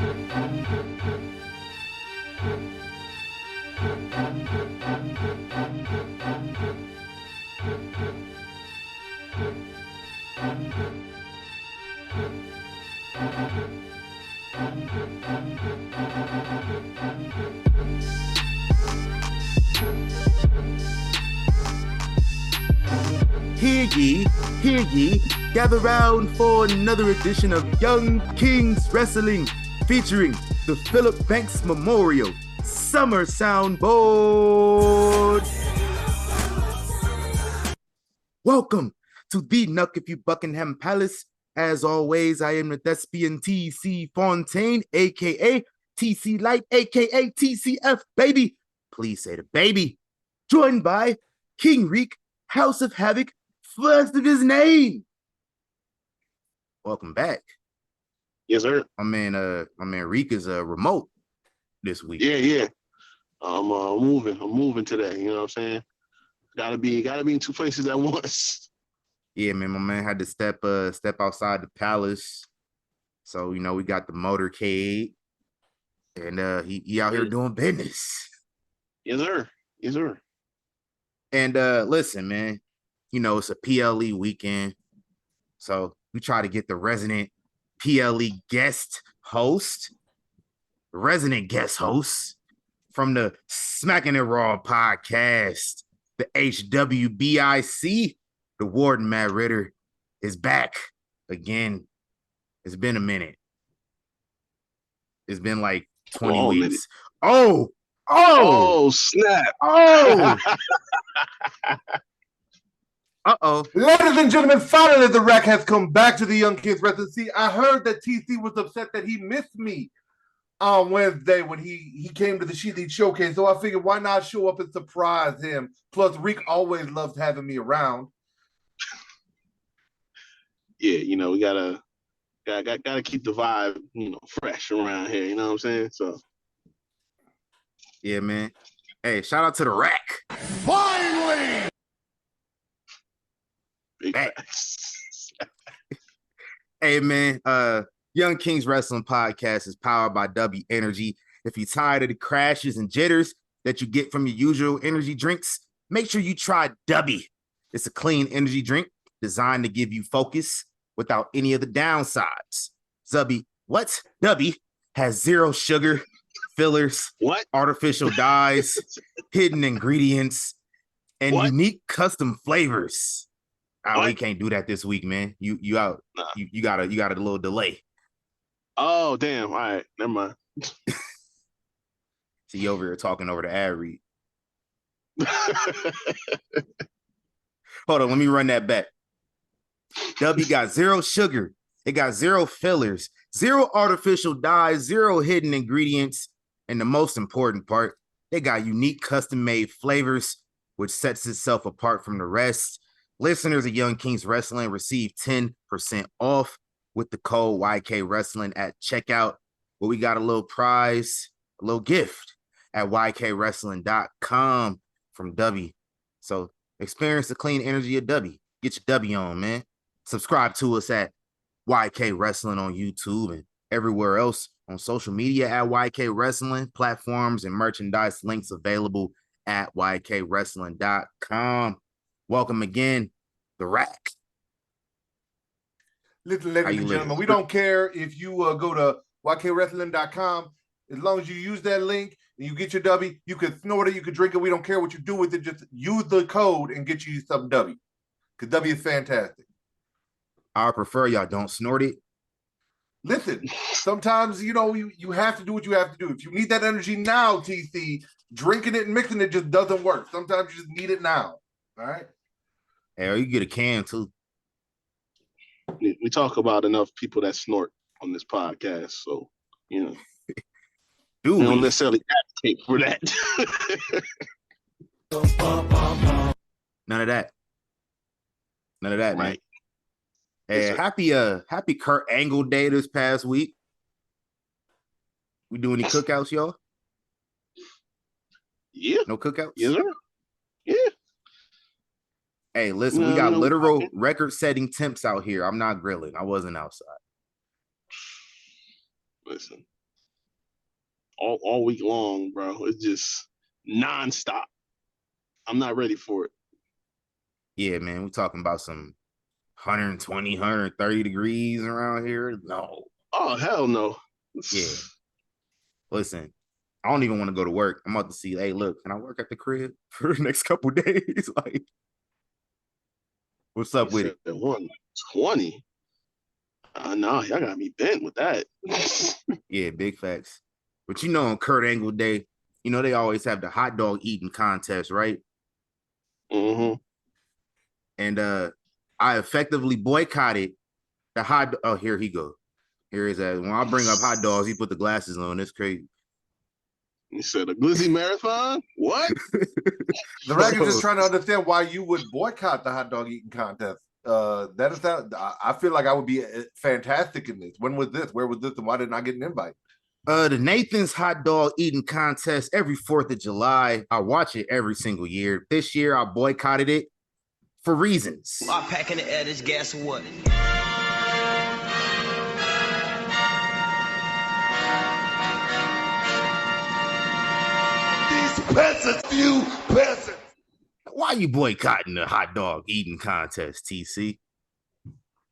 Hear ye, gather round for another edition of Young Kings Wrestling, featuring the Phillip Banks Memorial Summer Soundboard. Welcome to the Nuck If You Buckingham Palace. As always, I am the thespian TC Fontaine, aka TC Light, aka TCF Baby. Please say the baby. Joined by King Reek, House of Havoc, first of his name. Welcome back. Yes, sir. My man Reek is remote this week. Yeah. I'm moving today. You know what I'm saying? Gotta be in two places at once. Yeah, man. My man had to step outside the palace. So, you know, we got the motorcade. And he out here doing business. Yes, sir. And listen, man, you know, it's a PLE weekend. So we try to get the resident PLE guest host from the Smacking It Raw podcast, the HWBIC, the Warden Matt Ritter is back again. It's been a minute. It's been like 20 weeks. Oh, snap. Oh. Uh-oh. Ladies and gentlemen, finally the Rack has come back to the Young Kings Wrestling. See, I heard that TC was upset that he missed me on Wednesday when he came to the She Lead Showcase. So I figured, why not show up and surprise him? Plus, Reek always loves having me around. Yeah, you know, we gotta keep the vibe, you know, fresh around here. You know what I'm saying? So, yeah, man. Hey, shout out to the Rack. Finally. Hey, man. Young Kings Wrestling Podcast is powered by W Energy. If you're tired of the crashes and jitters that you get from your usual energy drinks, make sure you try W. It's a clean energy drink designed to give you focus without any of the downsides. W has zero sugar, fillers, artificial dyes, hidden ingredients, and unique custom flavors. We can't do that this week, man. You out. Nah. You got a little delay. Oh, damn. All right. Never mind. See, you over here talking over the ad read. Hold on, let me run that back. W got zero sugar. It got zero fillers, zero artificial dyes, zero hidden ingredients. And the most important part, they got unique custom-made flavors, which sets itself apart from the rest. Listeners of Young Kings Wrestling receive 10% off with the code YK Wrestling at checkout. But we got a little prize, a little gift at YKWrestling.com from W. So experience the clean energy of W. Get your W on, man. Subscribe to us at YK Wrestling on YouTube and everywhere else on social media at YK Wrestling. Platforms and merchandise links available at YKWrestling.com. Welcome again, the Rack. Listen, ladies and gentlemen, we don't care if you go to YKWrestling.com. As long as you use that link and you get your W, you can snort it, you can drink it. We don't care what you do with it. Just use the code and get you some W. Because W is fantastic. I prefer y'all don't snort it. Listen, sometimes, you know, you have to do what you have to do. If you need that energy now, TC, drinking it and mixing it just doesn't work. Sometimes you just need it now. All right? Hell, you get a can too. We talk about enough people that snort on this podcast, so, you know. We don't necessarily advocate for that. None of that, right. Man. Hey, happy Kurt Angle Day this past week. We do any cookouts, y'all? Yeah. No cookouts? Yes, sir. Yeah. Hey, listen, we got literal record-setting temps out here. I'm not grilling. I wasn't outside. Listen, all week long, bro. It's just nonstop. I'm not ready for it. Yeah, man, we're talking about some 120, 130 degrees around here. No. Oh, hell no. Yeah. Listen, I don't even want to go to work. I'm about to see, hey, look, can I work at the crib for the next couple days? Like, what's up with it? 120. No, y'all got me bent with that. Yeah, big facts. But on Kurt Angle Day, they always have the hot dog eating contest, right? Mm-hmm. And I effectively boycotted the hot. Oh, here he go. Here is that. When I bring up hot dogs, he put the glasses on. It's crazy. You said a glizzy marathon? What? The record is just trying to understand why you would boycott the hot dog eating contest. That is not. I feel like I would be fantastic in this. When was this? Where was this? And why didn't I get an invite? The Nathan's hot dog eating contest every 4th of July. I watch it every single year. This year, I boycotted it for reasons. I'm packing the air. This guess what? Peasants, you peasants. Why you boycotting the hot dog eating contest, TC?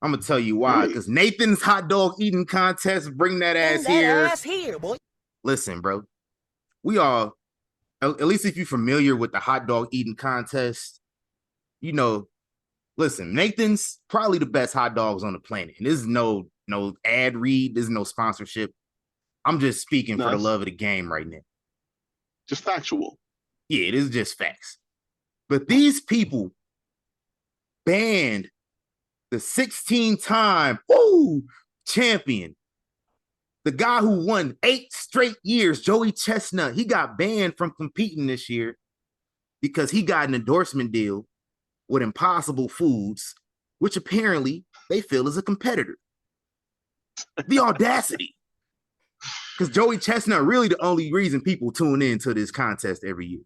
I'm gonna tell you why. Because Nathan's hot dog eating contest, bring that ass here. Boy. Listen, bro. We all, at least if you're familiar with the hot dog eating contest, listen, Nathan's probably the best hot dogs on the planet. And this is no ad read. This is no sponsorship. I'm just speaking for the love of the game right now. Just factual. Yeah, it is just facts. But these people banned the 16-time champion, the guy who won 8 straight years, Joey Chestnut. He got banned from competing this year because he got an endorsement deal with Impossible Foods, which apparently they feel is a competitor. The audacity. Because Joey Chestnut really the only reason people tune in to this contest every year.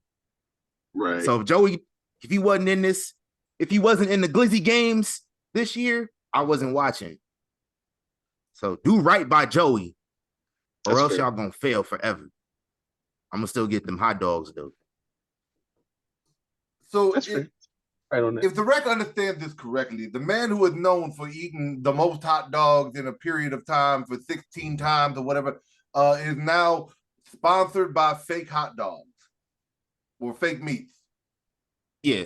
Right. So if he wasn't in the Glizzy Games this year, I wasn't watching. So do right by Joey, or else y'all gonna fail forever. I'm gonna still get them hot dogs though. So if the record understands this correctly, the man who is known for eating the most hot dogs in a period of time for 16 times or whatever is now sponsored by fake hot dogs or fake meats. Yeah.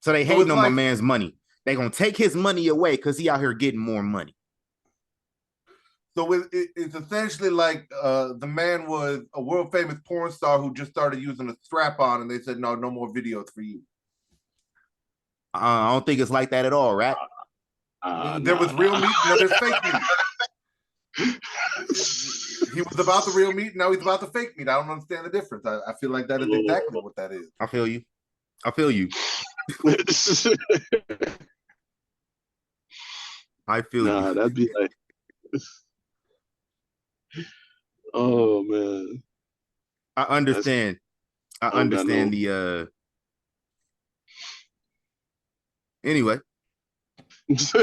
So they hating on my man's money. They gonna take his money away because he out here getting more money. So it's essentially like the man was a world famous porn star who just started using a strap on, and they said no more videos for you. I don't think it's like that at all, right? There was real meat, now there's fake meat. He was about the real meat, now he's about the fake meat. I don't understand the difference. I feel like that is exactly what that is. I feel you. I feel you. That'd be like, oh man. I understand. Anyway. That's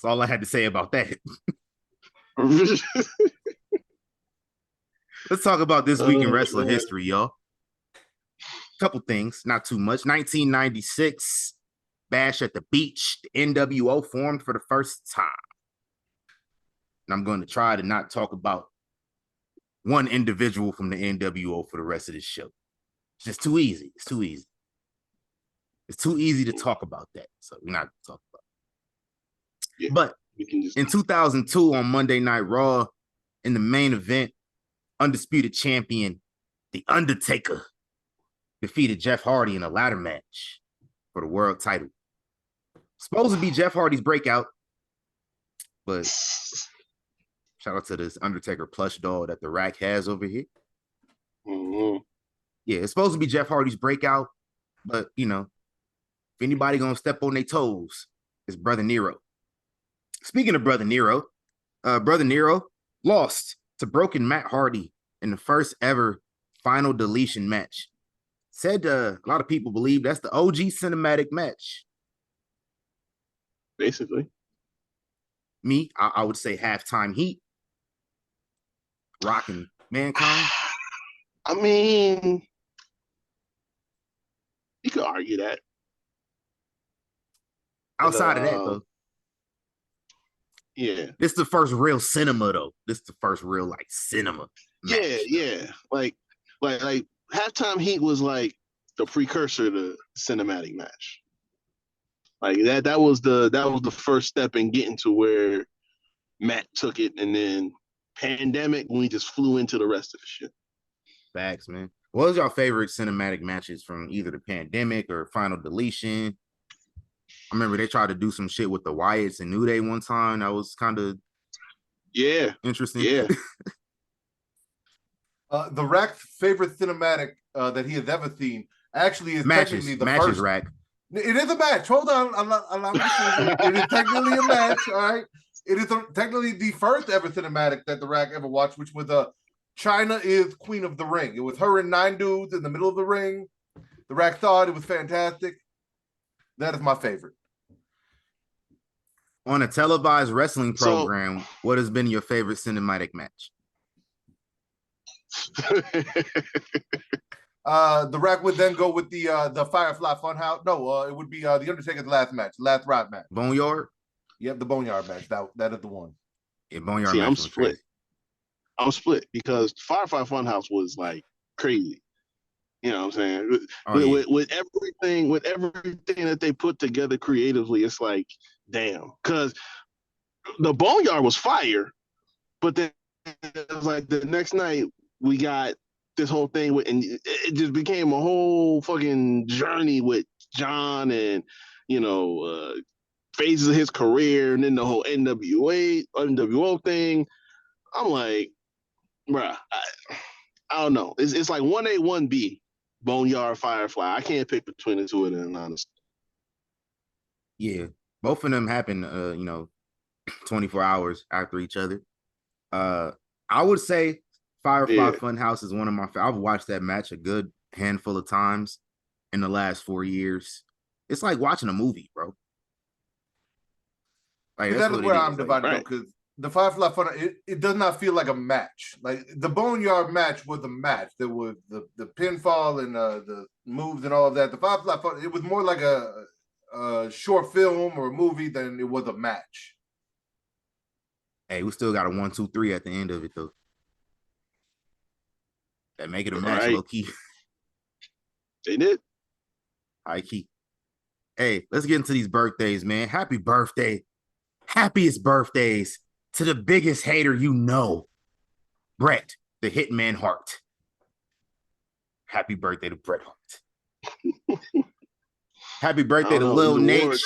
all I had to say about that. Let's talk about this week in wrestling history, y'all. Couple things, not too much. 1996, Bash at the Beach, the NWO formed for the first time. And I'm going to try to not talk about one individual from the NWO for the rest of this show. It's just too easy. It's too easy. It's too easy to talk about that. So we're not talking about it. Yeah, but in 2002 on Monday Night Raw, in the main event, undisputed champion, The Undertaker, defeated Jeff Hardy in a ladder match for the world title. Supposed to be Jeff Hardy's breakout, but shout out to this Undertaker plush doll that the Rack has over here. Mm-hmm. Yeah, it's supposed to be Jeff Hardy's breakout, but if anybody gonna step on their toes, it's Brother Nero. Speaking of Brother Nero lost to Broken Matt Hardy in the first ever Final Deletion match. Said a lot of people believe that's the OG cinematic match. Basically. I would say halftime heat. Rocking Mankind. I mean, you could argue that. Outside of that, though. Yeah. This is the first real cinema, though. This is the first real, like, cinema match. Yeah. Like halftime heat was like the precursor to cinematic match. Like that was the first step in getting to where Matt took it, and then pandemic, we just flew into the rest of the shit. Facts, man. What was your favorite cinematic matches from either the pandemic or Final Deletion? I remember they tried to do some shit with the Wyatts and New Day one time. That was kind of interesting. Yeah. The Rack's favorite cinematic that he has ever seen actually is technically the matches first. Rack. It is a match. Hold on. It is technically a match. All right. It is technically the first ever cinematic that the Rack ever watched, which was China is Queen of the Ring. It was her and 9 dudes in the middle of the ring. The Rack thought it was fantastic. That is my favorite. On a televised wrestling program, what has been your favorite cinematic match? The Rack would then go with the Firefly Funhouse. No, it would be the Undertaker's last match, last ride match. Boneyard? Yep, the Boneyard match. That is the one. Yeah, Boneyard match. I'm split. I'm split because Firefly Funhouse was like crazy. You know what I'm saying? With everything that they put together creatively, it's like, damn. Because the Boneyard was fire, but then it was like the next night we got this whole thing with, and it just became a whole fucking journey with John and, phases of his career, and then the whole NWO thing. I'm like, bruh, I don't know. It's like 1A, 1B, Boneyard, Firefly. I can't pick between the two of them, honestly. Yeah, both of them happened, 24 hours after each other. I would say Firefly Funhouse is one of my favorites. I've watched that match a good handful of times in the last 4 years. It's like watching a movie, bro. Like, that is where I'm divided, though, because the Firefly Funhouse, it does not feel like a match. Like, the Boneyard match was a match. There was the pinfall and the moves and all of that. The Firefly Funhouse, it was more like a short film or a movie than it was a match. Hey, we still got a 1, 2, 3 at the end of it, though. That make it a match, low key. They did. High key. Hey, let's get into these birthdays, man. Happy birthday. Happiest birthdays to the biggest hater you know, Bret, the Hitman Hart. Happy birthday to Bret Hart. Happy birthday to Lil Nate.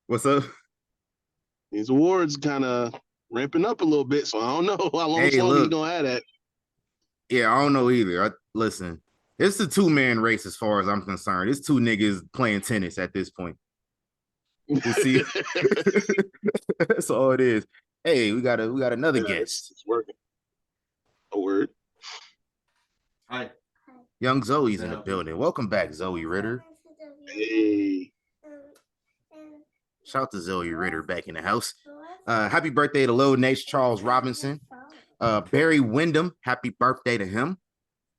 What's up? These awards kind of ramping up a little bit, so I don't know how long he's gonna have that. Yeah, I don't know either. Listen, it's a 2-man race as far as I'm concerned. It's 2 niggas playing tennis at this point. You see, that's all it is. Hey, we got another guest. It's working. A word. Hi. Young Zoe's in the building. Welcome back, Zoe Ritter. Hey. Shout out to Zoe Ritter back in the house. Happy birthday to Lil Nate Charles Robinson. Barry Windham, happy birthday to him.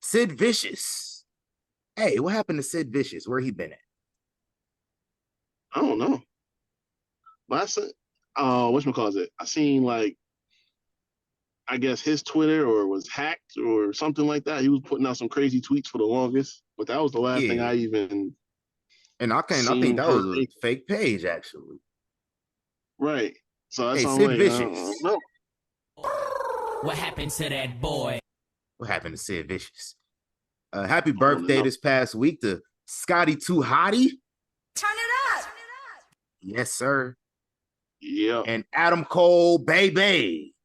Sid Vicious. Hey, what happened to Sid Vicious? Where he been at? I don't know. Whatchamacallit? I seen, like, I guess his Twitter was hacked or something like that. He was putting out some crazy tweets for the longest, but that was the last thing I even. And I think that was a fake page, actually. Right. So that's Sid Vicious. No. What happened to that boy? What happened to Sid Vicious? Happy birthday this past week to Scotty Too Hottie. Turn it up. Yes, sir. Yeah. And Adam Cole, baby.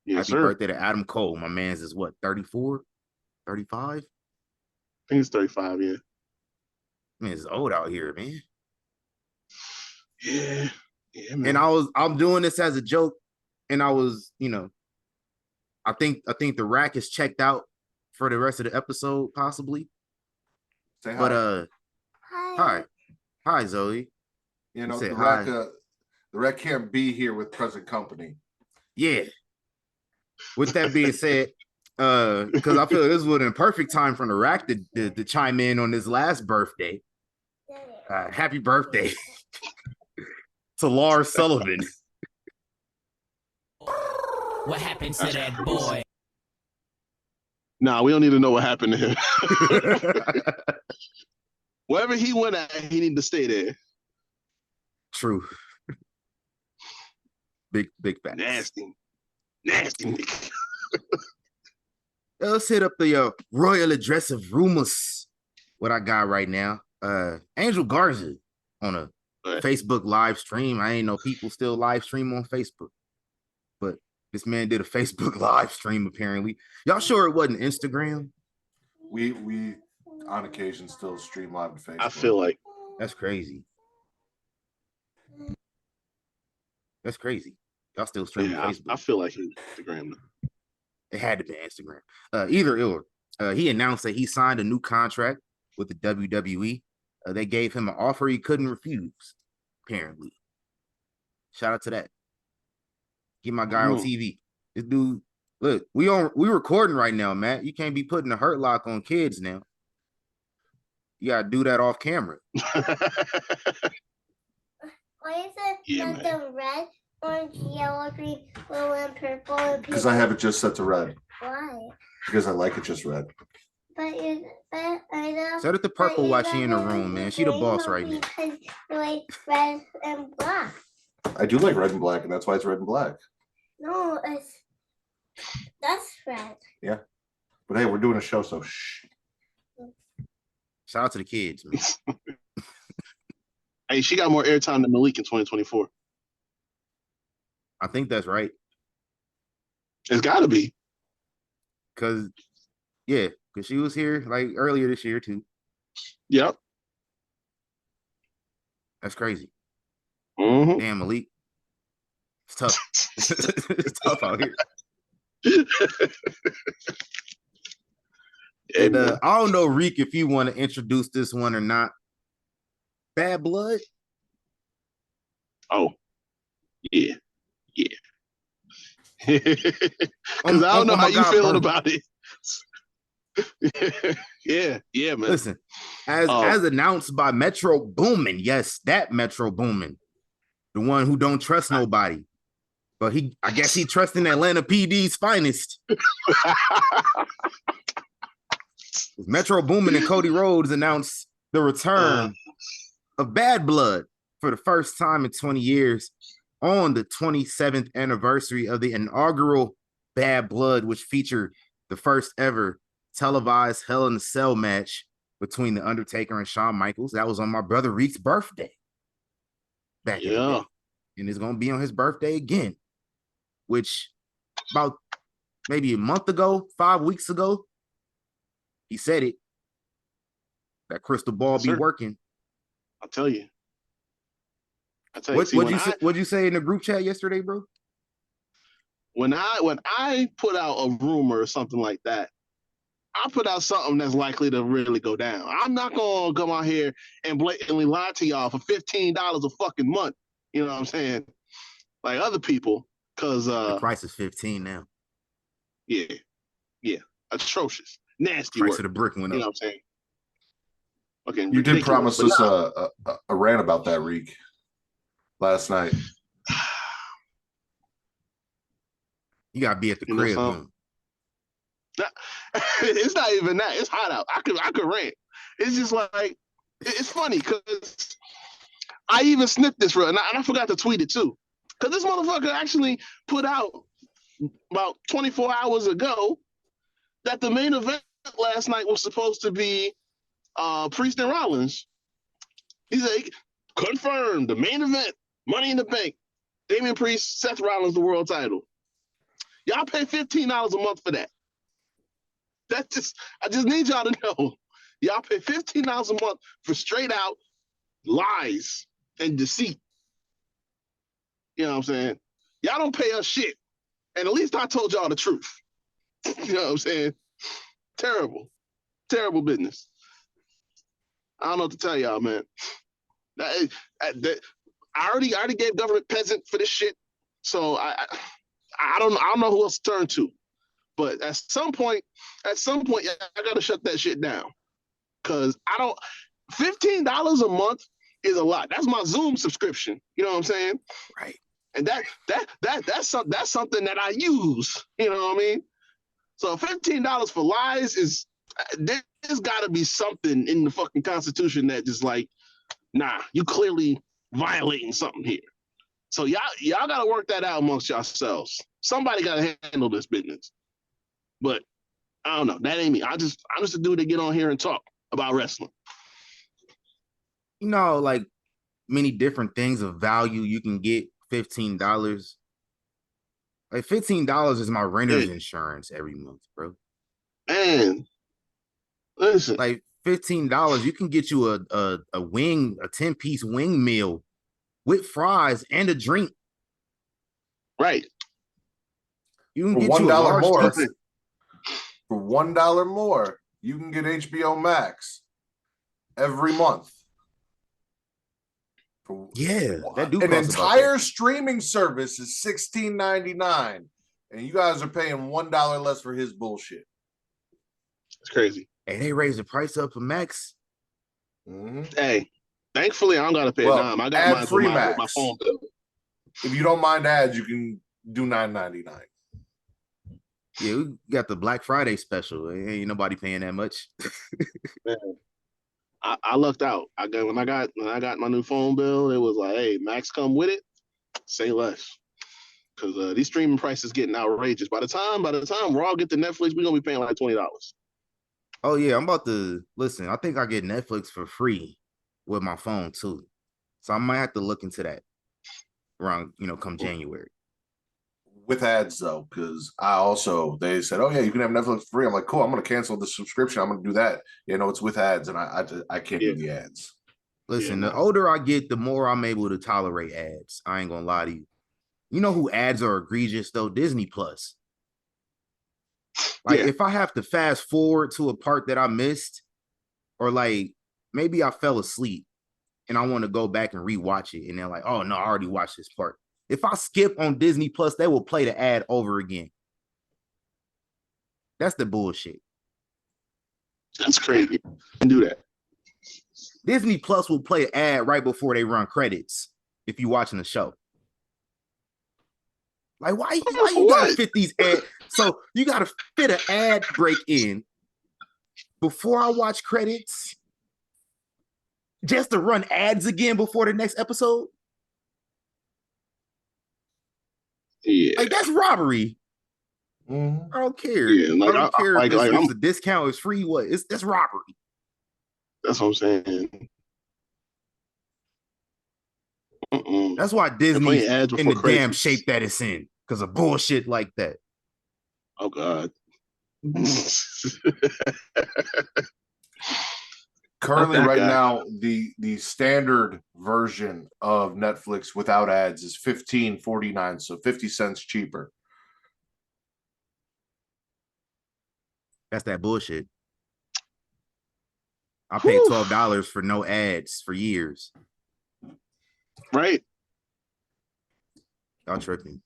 Yes, Happy birthday to Adam Cole. My man's is what, 34? 35? I think it's 35, yeah. Man, it's old out here, man. Yeah. Yeah, man. And I'm doing this as a joke, and I was, I think the Rack is checked out for the rest of the episode, possibly. Say hi. But hi, Zoe. The say Rack, The Rec can't be here with present company. Yeah. With that being said, because I feel this was a perfect time for the Rack to chime in on his last birthday. Happy birthday to Lars Sullivan. What happened to that boy? Nah, we don't need to know what happened to him. Wherever he went at, he needed to stay there. True. Big facts. Nasty. Let's hit up the royal address of rumors. What I got right now. Angel Garza on a Facebook live stream. I ain't know people still live stream on Facebook, but this man did a Facebook live stream apparently. Y'all sure it wasn't Instagram? We on occasion still stream live to Facebook. I feel like that's crazy. That's crazy. Y'all still stream Facebook. I feel like it's Instagram. It had to be Instagram. Either or. He announced that he signed a new contract with the WWE. They gave him an offer he couldn't refuse, apparently. Shout out to that. Get my guy on TV. This dude, look, we recording right now, Matt. You can't be putting a hurt lock on kids now. You gotta do that off camera. Why is it like the red, orange, yellow, green, blue, and purple? Because I have it just set to red. Why? Because I like it just red. But I know. Set it to purple while she in the room, man. She the boss right now. Because you like red and black. I do like red and black, and that's why it's red and black. No, that's red. Yeah. But hey, we're doing a show, so shh. Shout out to the kids, man. Hey, she got more airtime than Malik in 2024. I think that's right. It's got to be. Because she was here like earlier this year too. Yep. That's crazy. Mm-hmm. Damn, Malik. It's tough. It's tough out here. And I don't know, Reek, if you want to introduce this one or not. Bad Blood? Oh. Yeah. Because I don't know how you feeling about it. yeah, man. Listen, as announced by Metro Boomin, yes, that Metro Boomin, the one who don't trust nobody, but I guess he trusts in Atlanta PD's finest. Metro Boomin and Cody Rhodes announced the return of Bad Blood for the first time in 20 years on the 27th anniversary of the inaugural Bad Blood, which featured the first ever televised Hell in a Cell match between The Undertaker and Shawn Michaels. That was on my brother Reek's birthday. Back in the day. And it's going to be on his birthday again, which about maybe a month ago, 5 weeks ago, he said it. That crystal ball be working. I'll tell you. What'd you say in the group chat yesterday, bro? When I put out a rumor or something like that, I put out something that's likely to really go down. I'm not gonna come out here and blatantly lie to y'all for $15 a fucking month. You know what I'm saying? Like other people, because the price is $15 now. Yeah, atrocious, nasty. Price work. of the brick went up. You know what I'm saying? Okay, you did promise us a rant about that, Reek, last night. You gotta be at the crib. It's not even that. It's hot out. I could rant. It's just like it's funny because I even snipped this and I forgot to tweet it too. Because this motherfucker actually put out about 24 hours ago that the main event last night was supposed to be Priest and Rollins. He's like, confirmed the main event, Money in the Bank, Damian Priest, Seth Rollins, the world title. Y'all pay $15 a month for that. I just need y'all to know. Y'all pay $15 a month for straight out lies and deceit. You know what I'm saying? Y'all don't pay us shit. And at least I told y'all the truth. You know what I'm saying? Terrible. Terrible business. I don't know what to tell y'all, man. I I already gave government peasant for this shit. So I don't know who else to turn to. But at some point, I gotta shut that shit down. Cause $15 a month is a lot. That's my Zoom subscription. You know what I'm saying? Right. And that's something that I use. You know what I mean? So $15 for lies is there's gotta be something in the fucking Constitution that just like, nah, you clearly violating something here. So y'all gotta work that out amongst yourselves. Somebody gotta handle this business. But I don't know. That ain't me. I'm just a dude that get on here and talk about wrestling. You know, like many different things of value you can get $15. Like $15 is my renter's insurance every month, bro. Man, listen. Like $15, you can get you a 10-piece wing meal with fries and a drink. Right. You can for get you a large more. pizza. For $1 more, you can get HBO Max every month. Yeah, that do an cost entire streaming service is $16.99, and you guys are paying $1 less for his bullshit. It's crazy. Hey, they raised the price up for Max. Mm-hmm. Hey, thankfully I don't gotta pay a dime. I got mine for my phone bill. If you don't mind ads, you can do $9.99. Yeah, we got the Black Friday special. Ain't nobody paying that much. Man, I lucked out. When I got my new phone bill, it was like, hey, Max come with it. Say less. Because these streaming prices getting outrageous. By the time Raw get to Netflix, we're gonna be paying like $20. Oh yeah, I'm about to listen. I think I get Netflix for free with my phone too. So I might have to look into that around, come January. With ads though, because they said, oh yeah, you can have Netflix free. I'm like, cool, I'm gonna cancel the subscription. I'm gonna do that. It's with ads, and I can't do the ads. Listen, the older I get, the more I'm able to tolerate ads. I ain't gonna lie to you. You know who ads are egregious though? Disney Plus. Like if I have to fast forward to a part that I missed, or like maybe I fell asleep and I want to go back and rewatch it, and they're like, oh no, I already watched this part. If I skip on Disney Plus, they will play the ad over again. That's the bullshit. That's crazy. And do that. Disney Plus will play an ad right before they run credits if you're watching the show. Like, why you gotta fit these ads? So you gotta fit an ad break in before I watch credits just to run ads again before the next episode? Yeah. Like, that's robbery. Mm-hmm. I don't care. Yeah, I don't care if it's a discount, it's free. That's robbery. That's what I'm saying. That's why Disney's in the credits. damn shape that it's in, because of bullshit like that. Oh God. Currently, right now, the standard version of Netflix without ads is $15.49, so 50 cents cheaper. That's that bullshit. I paid $12 for no ads for years. Right. Y'all tripping.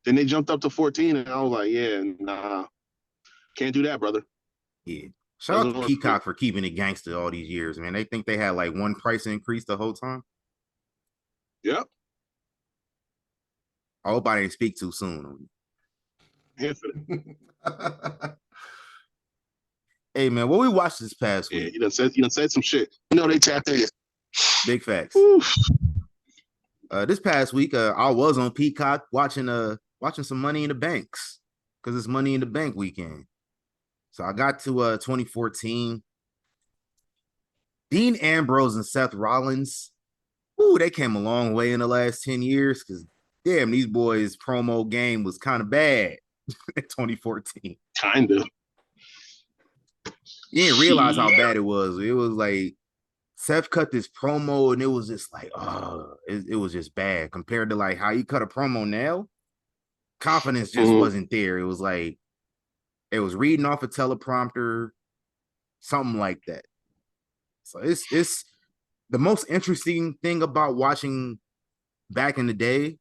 Then they jumped up to 14, and I was like, yeah, nah, can't do that, brother. Yeah. Shout out to Peacock for keeping it gangster all these years, man. They think they had like one price increase the whole time. Yep. I hope I didn't speak too soon. Hey man, what we watched this past week? Yeah, you done said some shit. They tapped in. Big facts. This past week, I was on Peacock watching some Money in the Banks because it's Money in the Bank weekend. So I got to 2014. Dean Ambrose and Seth Rollins. Ooh, they came a long way in the last 10 years because damn, these boys' promo game was kind of bad in 2014. Kind of. You didn't realize how bad it was. It was like Seth cut this promo and it was just like, it was just bad compared to like how you cut a promo now. Confidence just wasn't there. It was like it was reading off a teleprompter, something like that. So it's the most interesting thing about watching back in the day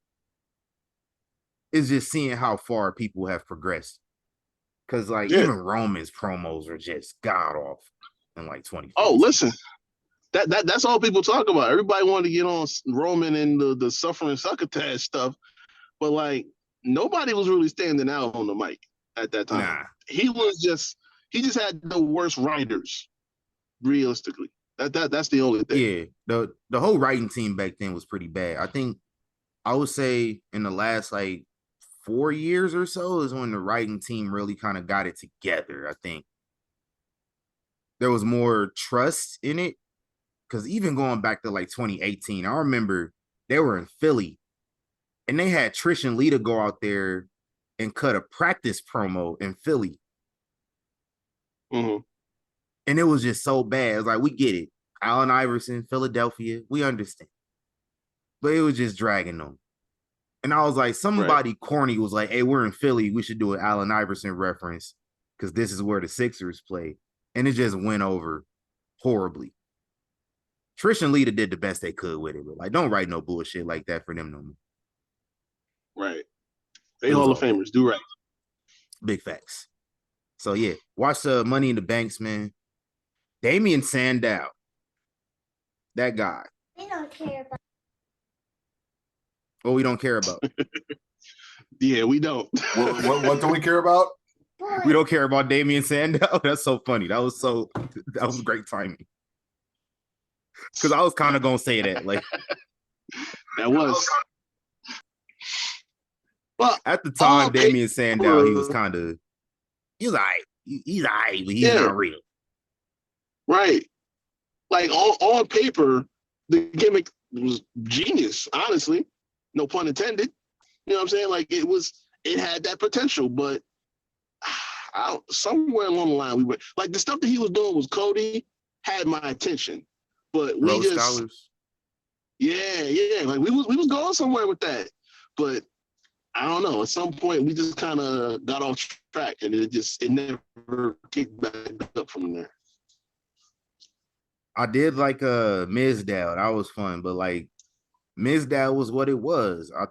is just seeing how far people have progressed. Because like even Roman's promos are just god off in like 20. Oh, listen, that's all people talk about. Everybody wanted to get on Roman and the suffering succotash stuff, but like nobody was really standing out on the mic at that time. Nah. He just had the worst writers, realistically. That's the only thing. Yeah, the whole writing team back then was pretty bad. I think I would say in the last like 4 years or so is when the writing team really kind of got it together. I think there was more trust in it because even going back to like 2018, I remember they were in Philly and they had Trish and Lita go out there and cut a practice promo in Philly. Mm-hmm. And it was just so bad. It was like, we get it. Allen Iverson, Philadelphia, we understand. But it was just dragging them. And I was like, somebody corny was like, hey, we're in Philly. We should do an Allen Iverson reference because this is where the Sixers play. And it just went over horribly. Trish and Lita did the best they could with it. But like, don't write no bullshit like that for them no more. Right. They Hall of Famers. Do right. Big facts. So, yeah, watch Money in the Banks, man. Damian Sandow. That guy. We don't care about. What we don't care about. Yeah, we don't. What do we care about? We don't care about Damian Sandow. That's so funny. That was great timing. Because I was kind of gonna say that. Like that was. Well, at the time, Damian Sandow, he was all right. He's all right, but he's not real. Right. Like on paper, the gimmick was genius, honestly. No pun intended. You know what I'm saying? Like it had that potential, but somewhere along the line we were like the stuff that he was doing was Cody had my attention, but we Rose just Scholars. Yeah, like we was going somewhere with that, but I don't know. At some point, we just kind of got off track, and it never kicked back up from there. I did like Mizdow. That was fun, but like Mizdow was what it was. I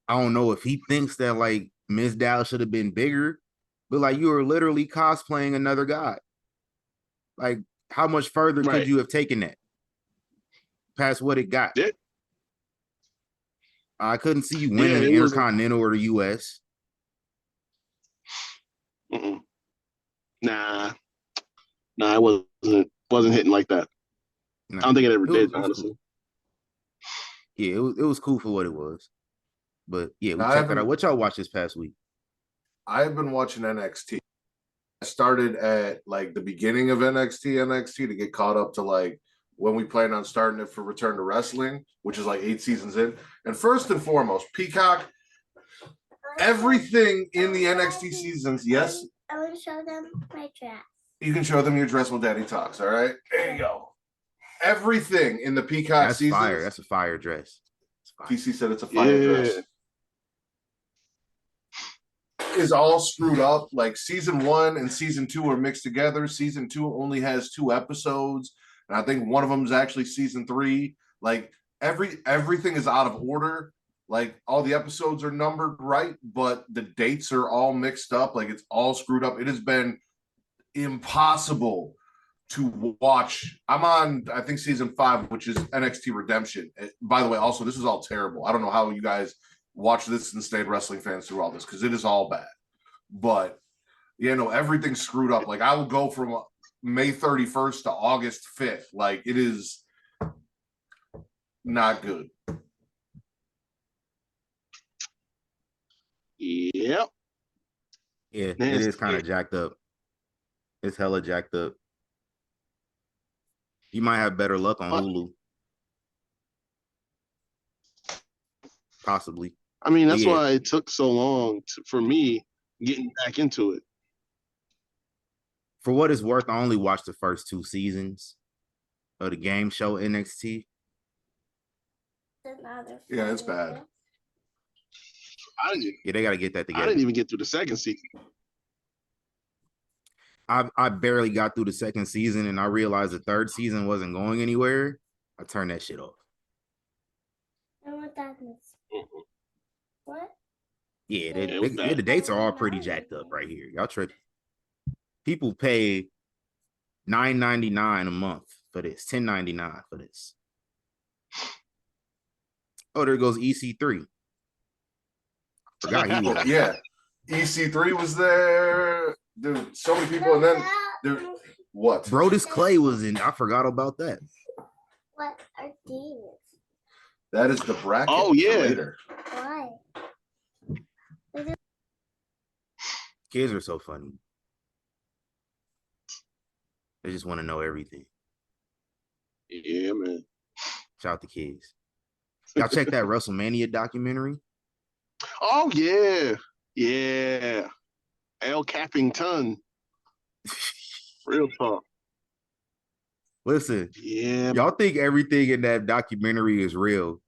don't know if he thinks that like Mizdow should have been bigger, but like you were literally cosplaying another guy. Like, how much further could you have taken that past what it got? Yeah. I couldn't see you winning the Intercontinental or the US. Nah, it wasn't hitting like that. Nah, I don't think it ever did, honestly. Cool. Yeah, it was cool for what it was. But yeah, we check that out. What y'all watch this past week? I've been watching NXT. I started at like the beginning of NXT to get caught up to like when we plan on starting it for Return to Wrestling, which is like 8 seasons in. And first and foremost, Peacock, everything in the NXT seasons, yes. I want to show them my dress. You can show them your dress while Daddy talks, all right? There you go. Everything in the Peacock seasons. Fire. That's a fire dress. PC said it's a fire dress. Is all screwed up. Like season 1 and season 2 are mixed together. Season 2 only has 2 episodes. And I think one of them is actually season 3. Like everything is out of order. Like all the episodes are numbered right, but the dates are all mixed up. Like it's all screwed up. It has been impossible to watch. I'm on, I think, season 5, which is NXT Redemption. By the way, also, this is all terrible. I don't know how you guys watch this and stayed wrestling fans through all this because it is all bad. But, everything's screwed up. Like I will go from May 31st to August 5th. Like it is not good. Yep. Yeah, it is kind of jacked up. It's hella jacked up. You might have better luck on Hulu. Possibly. I mean, that's why it took so long for me getting back into it. For what it's worth, I only watched the first 2 seasons of the game show NXT. Yeah, it's bad. They got to get that together. I didn't even get through the second season. I barely got through the second season, and I realized the third season wasn't going anywhere. I turned that shit off. I want that. What? Yeah, the dates are all pretty jacked up right here. Y'all tripping. People pay $9.99 a month for this, $10.99 for this. Oh, there goes EC3. Forgot he was. Yeah, EC3 was there. There's so many people, and then there. What? Brodus Clay was in. I forgot about that. What are these? That is the bracket. Oh yeah. Later. Why? Kids are so funny. They just want to know everything. Yeah, man. Shout out to kids. Y'all check that WrestleMania documentary? Oh yeah. Yeah. El Cappington. Real talk. Listen, yeah, y'all think everything in that documentary is real.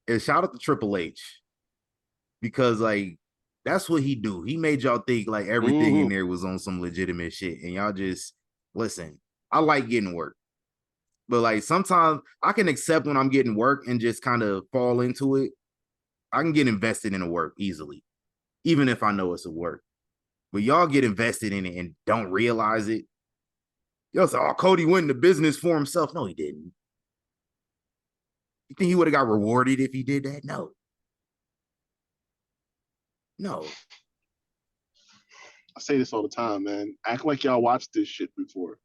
And shout out to Triple H. Because like that's what he do. He made y'all think like everything in there was on some legitimate shit. And y'all just listen. I like getting work. But like sometimes I can accept when I'm getting work and just kind of fall into it. I can get invested in a work easily, even if I know it's a work. But y'all get invested in it and don't realize it. Y'all say, oh, Cody went into business for himself. No, he didn't. You think he would have got rewarded if he did that? No. No. I say this all the time, man. Act like y'all watched this shit before.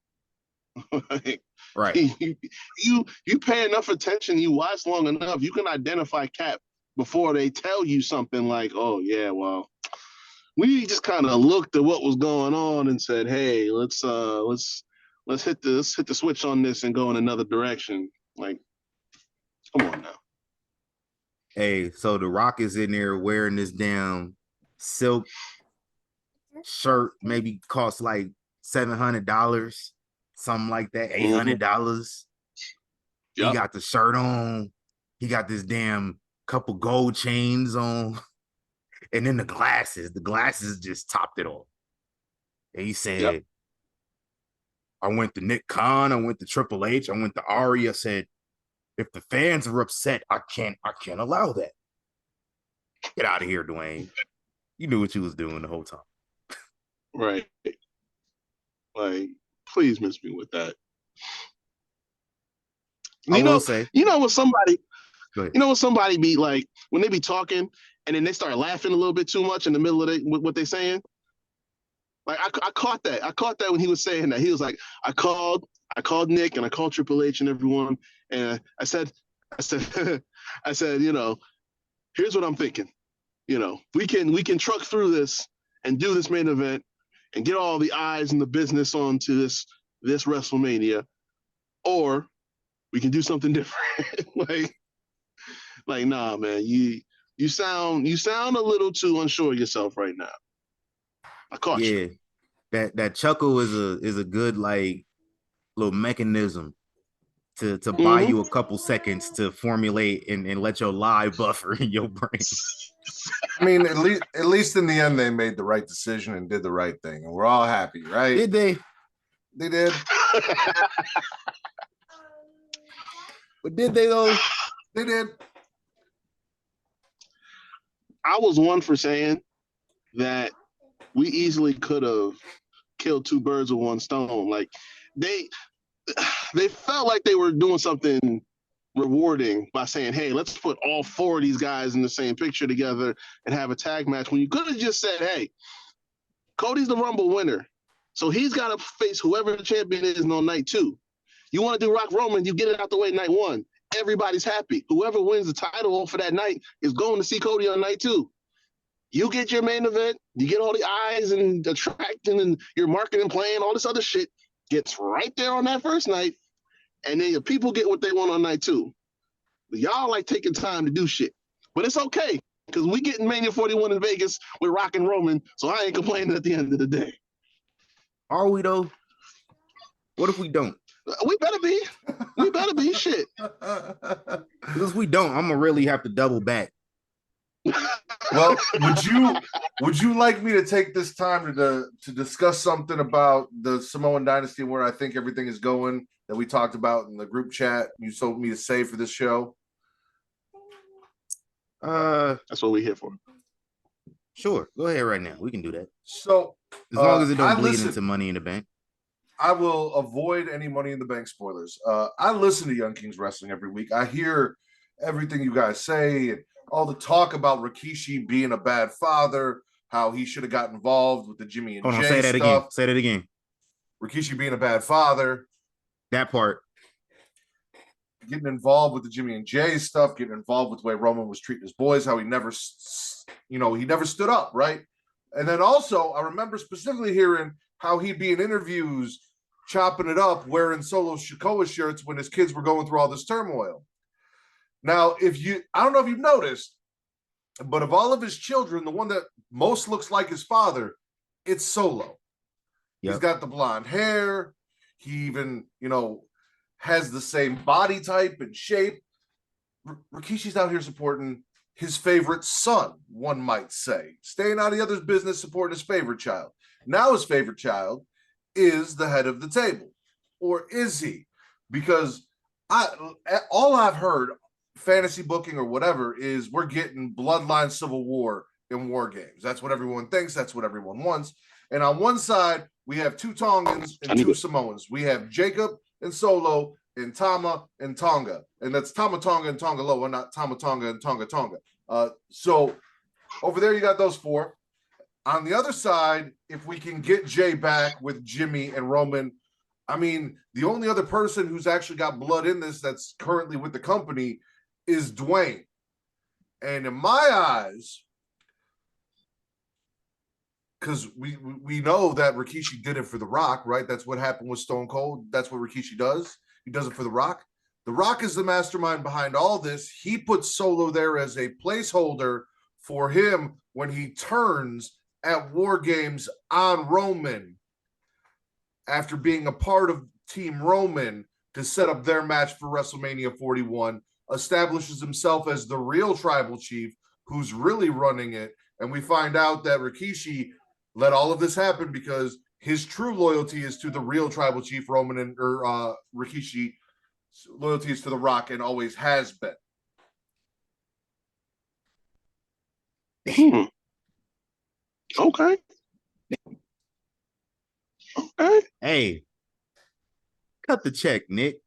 Like, right. You pay enough attention, you watch long enough, you can identify Cap before they tell you something like, oh yeah, well, we just kind of looked at what was going on and said, hey, let's hit the switch on this and go in another direction. Like, come on now. Hey, so The Rock is in there wearing this damn silk shirt, maybe cost like $700, something like that, $800. Yep. He got the shirt on. He got this damn couple gold chains on. And then the glasses just topped it all. And he said, I went to Nick Khan, I went to Triple H, I went to Ari. I said, if the fans are upset, I can't allow that. Get out of here, Dwayne. You knew what you was doing the whole time. Right. Like, please miss me with that. You know what somebody be like when they be talking and then they start laughing a little bit too much in the middle of what they're saying? Like I caught that. I caught that when he was saying that. He was like, I called Nick and I called Triple H and everyone, and I said, you know, here's what I'm thinking. You know, we can truck through this and do this main event and get all the eyes and the business onto this WrestleMania, or we can do something different. like nah, man, you sound a little too unsure of yourself right now. I caught you. That chuckle is a good like little mechanism to buy you a couple seconds to formulate and let your lie buffer in your brain. I mean, at least in the end, they made the right decision and did the right thing, and we're all happy, right? Did they? They did. But did they though? They did. I was one for saying that we easily could have killed two birds with one stone. Like they felt like they were doing something rewarding by saying, hey, let's put all four of these guys in the same picture together and have a tag match, when you could have just said, hey, Cody's the Rumble winner, so he's got to face whoever the champion is on night 2. You want to do Rock Roman, you get it out the way night 1. Everybody's happy. Whoever wins the title for that night is going to see Cody on night 2. You get your main event, you get all the eyes and attracting and your marketing plan, all this other shit gets right there on that first night, and then your people get what they want on night 2. Y'all like taking time to do shit, but it's okay because we getting Mania 41 in Vegas with Rock and Roman, so I ain't complaining at the end of the day. Are we though? What if we don't? We better be. We better be shit. Because if we don't, I'm gonna really have to double back. Well, would you like me to take this time to discuss something about the Samoan Dynasty, where I think everything is going, that we talked about in the group chat you told me to say for this show? That's what we're here for. Sure. Go ahead right now. We can do that. So as long as it don't bleed into Money in the Bank. I will avoid any Money in the Bank spoilers. I listen to Young Kings Wrestling every week. I hear everything you guys say and all the talk about Rikishi being a bad father, how he should have got involved with the Jimmy and Hold on, Jay say that stuff. again. Say that again. Rikishi being a bad father. That part. Getting involved with the Jimmy and Jay stuff, getting involved with the way Roman was treating his boys, how he never stood up, right? And then also, I remember specifically hearing how he'd be in interviews chopping it up, wearing Solo Sikoa shirts when his kids were going through all this turmoil. Now, I don't know if you've noticed, but of all of his children, the one that most looks like his father, it's Solo. Yep. He's got the blonde hair. He even, has the same body type and shape. Rikishi's out here supporting his favorite son, one might say, staying out of the other's business, supporting his favorite child. Now his favorite child is the head of the table, or is he? Because all I've heard, fantasy booking or whatever, is we're getting bloodline civil war in War Games. That's what everyone thinks. That's what everyone wants. And on one side, we have two Tongans and two Samoans. We have Jacob and Solo and Tama and Tonga. And that's Tama Tonga and Tonga Loa, not Tama Tonga and Tonga Tonga. So over there, you got those four. On the other side, if we can get Jay back with Jimmy and Roman, I mean, the only other person who's actually got blood in this that's currently with the company is Dwayne. And in my eyes, because we know that Rikishi did it for The Rock, right? That's what happened with Stone Cold. That's what Rikishi does. He does it for The Rock. The Rock is the mastermind behind all this. He puts Solo there as a placeholder for him when he turns at War Games on Roman after being a part of Team Roman to set up their match for WrestleMania 41, establishes himself as the real tribal chief who's really running it. And we find out that Rikishi let all of this happen because his true loyalty is to the real tribal chief, Roman, or Rikishi. Loyalty is to The Rock and always has been. Okay. Hey, cut the check, Nick.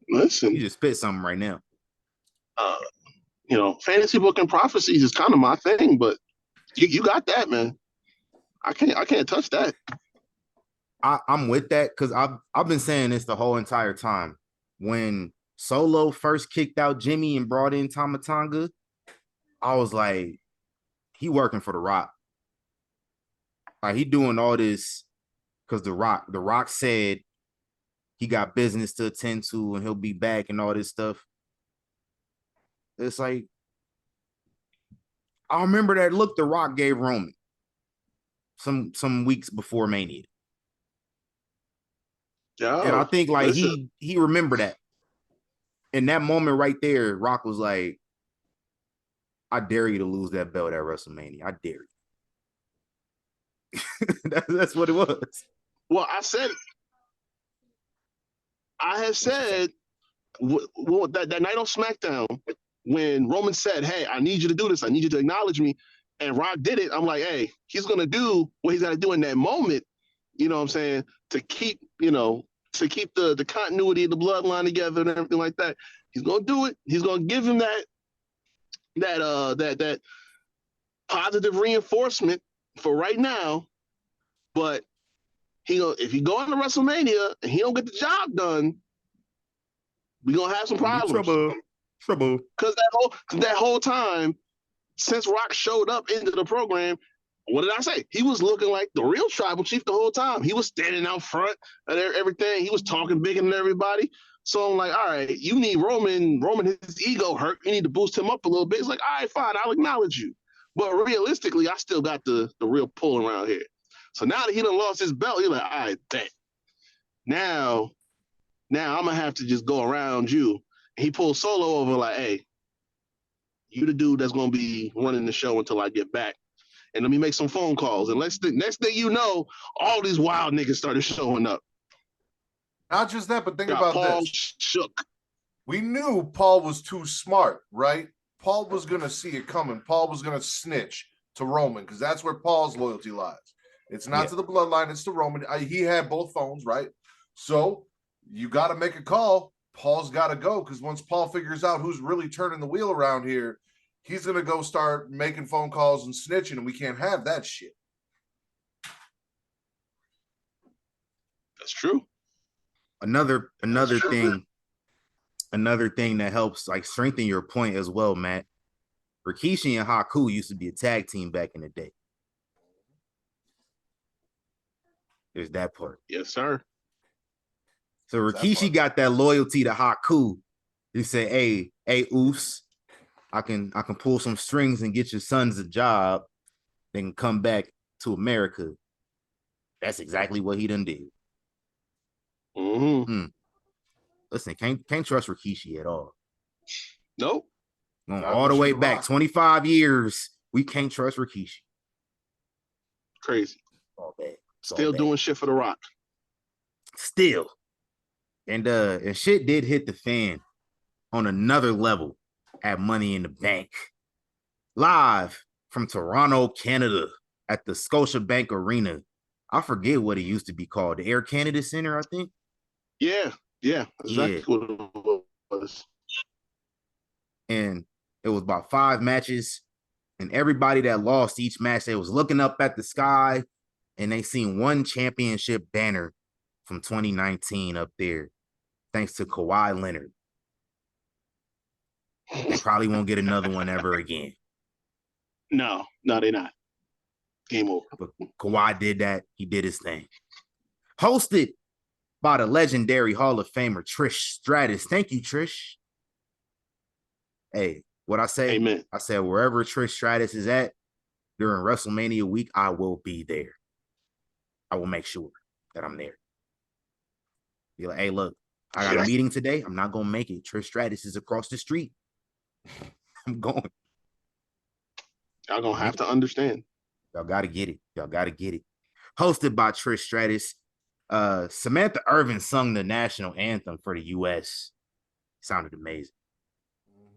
Listen, you just spit something right now. Fantasy booking prophecies is kind of my thing, but you got that, man. I can't touch that. I'm with that because I've been saying this the whole entire time. When Solo first kicked out Jimmy and brought in Tama Tonga, I was like, he working for The Rock. Like, he doing all this because The Rock said he got business to attend to and he'll be back and all this stuff. It's like, I remember that look The Rock gave Roman some weeks before Mania. Yeah, and I think like he remembered that. In that moment right there, Rock was like, I dare you to lose that belt at WrestleMania. I dare you. That's what it was. Well, I have said that night on SmackDown when Roman said, hey, I need you to do this. I need you to acknowledge me. And Rock did it. I'm like, hey, he's going to do what he's got to do in that moment, you know what I'm saying, to keep the continuity of the bloodline together and everything like that. He's going to do it. He's going to give him that positive reinforcement for right now. But if he go into WrestleMania and he don't get the job done, we're going to have some problems. Trouble. Because that whole time, since Rock showed up into the program, what did I say? He was looking like the real tribal chief the whole time. He was standing out front of everything. He was talking bigger than everybody. So I'm like, all right, you need Roman. Roman, his ego hurt. You need to boost him up a little bit. It's like, all right, fine, I'll acknowledge you. But realistically, I still got the real pull around here. So now that he done lost his belt, you're like, all right, bet. Now I'm going to have to just go around you. And he pulls Solo over like, hey, you the dude that's going to be running the show until I get back. And let me make some phone calls. And next thing you know, all these wild niggas started showing up. Not just that, but think Got about Paul this. shook. We knew Paul was too smart, right? Paul was going to see it coming. Paul was going to snitch to Roman because that's where Paul's loyalty lies. It's not to the bloodline, it's to Roman. He had both phones, right? So you got to make a call. Paul's got to go because once Paul figures out who's really turning the wheel around here, he's going to go start making phone calls and snitching, and we can't have that shit. That's true. Another thing that helps like strengthen your point as well, Matt. Rikishi and Haku used to be a tag team back in the day. There's that part. Yes, sir. So Rikishi got that loyalty to Haku. He said, hey, Oos, I can pull some strings and get your sons a job. They can come back to America. That's exactly what he done did. Mm-hmm. Listen, can't trust Rikishi at all. Nope. Going all the way back, 25 years, we can't trust Rikishi. Crazy. All bad. Still doing shit for The Rock. Still. And shit did hit the fan on another level at Money in the Bank. Live from Toronto, Canada at the Scotiabank Arena. I forget what it used to be called. The Air Canada Center, I think. Yeah. Exactly what it was. And it was about 5 matches. And everybody that lost each match, they was looking up at the sky and they seen one championship banner from 2019 up there, thanks to Kawhi Leonard. They probably won't get another one ever again. No, they're not. Game over. But Kawhi did that. He did his thing. Hosted by the legendary Hall of Famer Trish Stratus. Thank you, Trish. Hey, what I say? Amen. I said wherever Trish Stratus is at during WrestleMania week, I will be there. I will make sure that I'm there. Be like, hey, look, I got a meeting today. I'm not gonna make it. Trish Stratus is across the street. I'm going. Y'all gonna have to understand. Y'all gotta get it. Hosted by Trish Stratus. Samantha Irvin sung the national anthem for the U.S. Sounded amazing.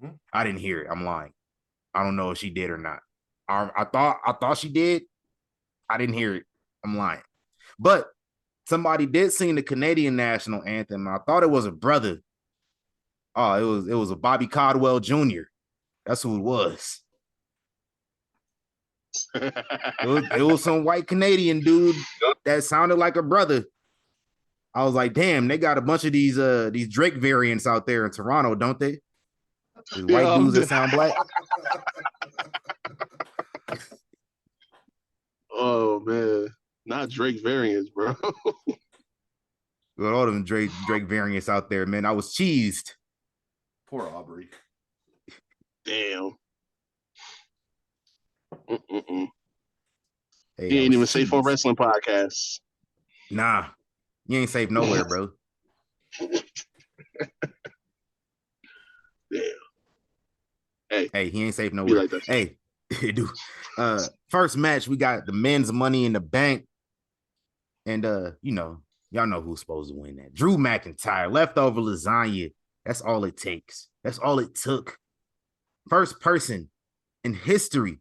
Mm-hmm. I didn't hear it. I'm lying. I don't know if she did or not. I thought she did. I didn't hear it. I'm lying. But somebody did sing the Canadian national anthem. I thought it was a brother. Oh, it was a Bobby Caldwell Jr. That's who it was. It was some white Canadian dude that sounded like a brother. I was like, damn, they got a bunch of these Drake variants out there in Toronto, don't they? These white dudes that sound black. Oh man, not Drake variants, bro. With all them Drake variants out there, man. I was cheesed. Poor Aubrey. Damn. Hey, he ain't even safe on wrestling podcasts. Nah, you ain't safe nowhere, bro. Damn. Hey, he ain't safe nowhere. Like hey, dude. First match, we got the men's Money in the Bank. And y'all know who's supposed to win that. Drew McIntyre, leftover lasagna. That's all it takes. That's all it took. First person in history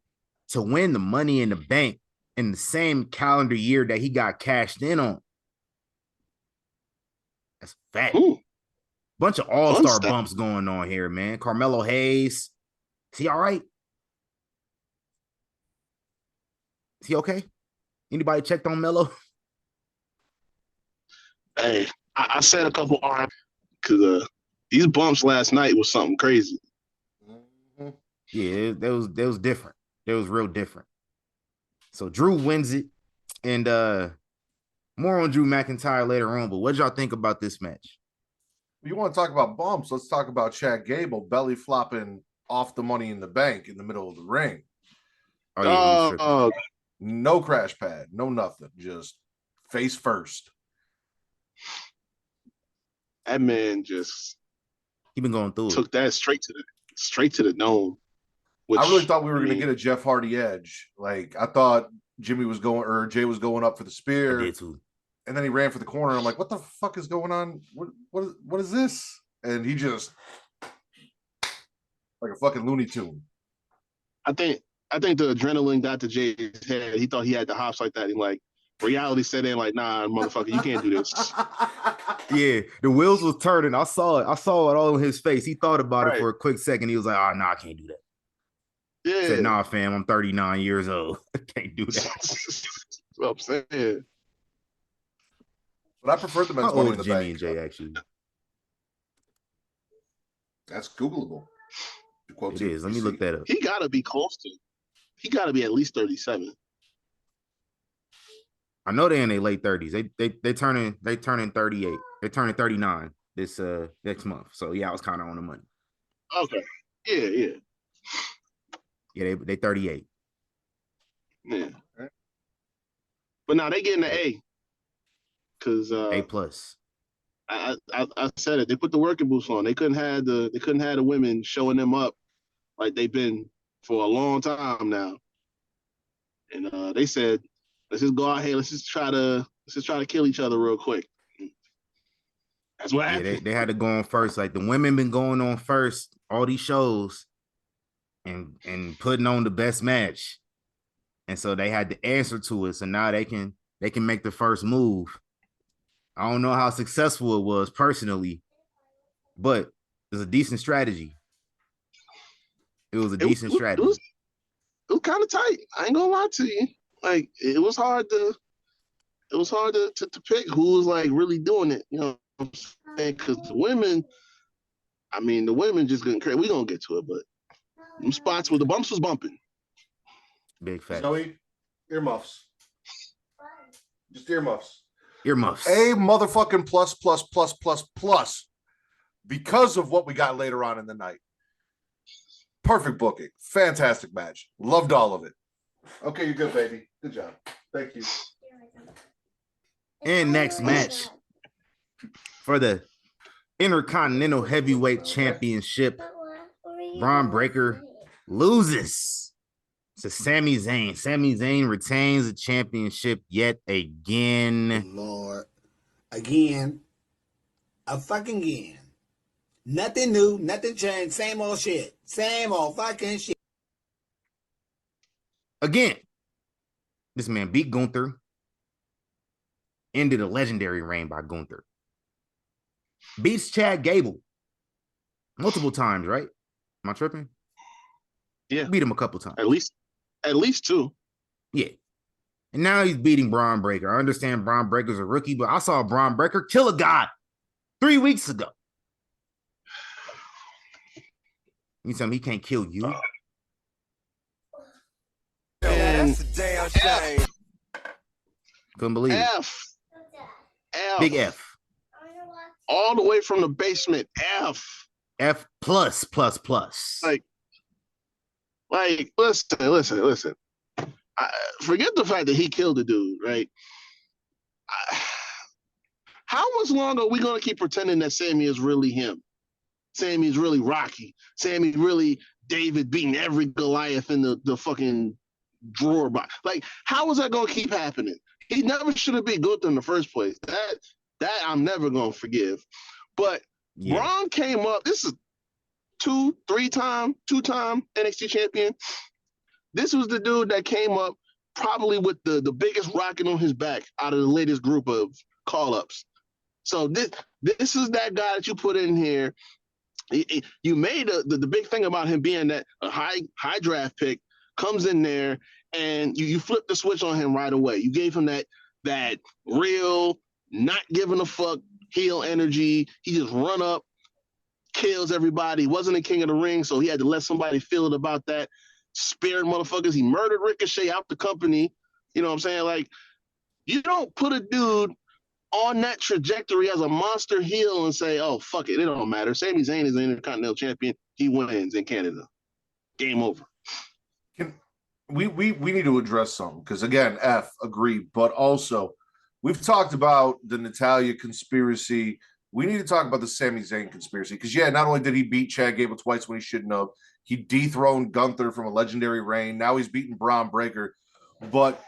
to win the Money in the Bank in the same calendar year that he got cashed in on. That's fat. Ooh. Bunch of all-star bumps going on here, man. Carmelo Hayes. Is he all right? Is he okay? Anybody checked on Melo? Hey, I said a couple arms because these bumps last night was something crazy. Yeah, that was different. It was real different. So Drew wins it, and more on Drew McIntyre later on. But what y'all think about this match? You want to talk about bumps? Let's talk about Chad Gable belly flopping off the Money in the Bank in the middle of the ring. Oh yeah, no crash pad, no nothing, just face first. That man just he been going through took that straight to the dome. I really thought we were going to get a Jeff Hardy edge. Like I thought Jay was going up for the spear. I did too. And then he ran for the corner. I'm like, what the fuck is going on? What is this? and he just like a fucking Looney Tune. I think the adrenaline got to Jay's head. He thought he had the hops like that. And like reality set in, like, nah, motherfucker, you can't do this. Yeah, the wheels was turning. I saw it. I saw it all in his face. He thought about it for a quick second. He was like, "Oh, no, I can't do that." Yeah. I said, "Nah, fam, I'm 39 years old. I can't do that." That's what I'm saying. But I prefer the men's How Money old in the is Jimmy Bank. and Jay actually? That's Googleable. It is. Let me look that up. He gotta be close to. He gotta be at least 37. I know they're in their late 30s. They turning 38. They're turning 39 this next month. So yeah, I was kind of on the money. Okay. Yeah. Yeah, they 38. Yeah. But now they getting an A. Cause A plus. I said it. They put the working boots on. They couldn't have the women showing them up like they've been for a long time now. And they said, let's just go out here. Let's just try to kill each other real quick. That's what happened. Yeah, they had to go on first. Like the women been going on first all these shows and putting on the best match. And so they had to answer to it. So now they can make the first move. I don't know how successful it was personally, but it was a decent strategy. It was a decent strategy. It was kind of tight. I ain't gonna lie to you. Like it was hard to pick who was like really doing it. You know what I'm saying? Because the women just getting crazy. We gonna get to it, but them spots where the bumps was bumping. Big fact. Zoe, earmuffs. Just earmuffs. Earmuffs. A motherfucking plus because of what we got later on in the night. Perfect booking. Fantastic match. Loved all of it. Okay, you're good, baby. Good job. Thank you. And next match for the Intercontinental Heavyweight Championship, Braun Breaker loses to Sami Zayn. Sami Zayn retains the championship yet again. Lord. Again. A fucking again. Nothing new, nothing changed, same old shit. Same old fucking shit. Again, this man beat Gunther. Ended a legendary reign by Gunther. Beats Chad Gable multiple times, right? Am I tripping? Yeah. Beat him a couple times. At least two. Yeah. And now he's beating Braun Breaker. I understand Braun Breaker's a rookie, but I saw Braun Breaker kill a god 3 weeks ago. You tell me he can't kill you? And that's a damn shame. Couldn't believe it. F. Big F. All the way from the basement. F. F plus. Like, listen. Forget the fact that he killed the dude, right? How much longer are we going to keep pretending that Sammy is really him? Sammy's really Rocky. Sammy really David beating every Goliath in the fucking drawer box. Like, how is that going to keep happening? He never should have been good in the first place. That I'm never going to forgive. But Braun came up. This is two-time NXT champion. This was the dude that came up probably with the biggest rocket on his back out of the latest group of call-ups. So this is that guy that you put in here. You made the big thing about him being that a high draft pick, comes in there and you flip the switch on him right away. You gave him that real not giving a fuck heel energy. He just run up, kills everybody. He wasn't a king of the ring, so he had to let somebody feel it about that. Spared motherfuckers. He murdered Ricochet out the company. You know what I'm saying? Like, you don't put a dude on that trajectory as a monster heel and say, oh, fuck it, it don't matter. Sami Zayn is the Intercontinental Champion. He wins in Canada. Game over. We need to address something because, again, F, agree, but also we've talked about the Natalya conspiracy. We need to talk about the Sami Zayn conspiracy because, not only did he beat Chad Gable twice when he shouldn't have, he dethroned Gunther from a legendary reign. Now he's beating Braun Breaker. But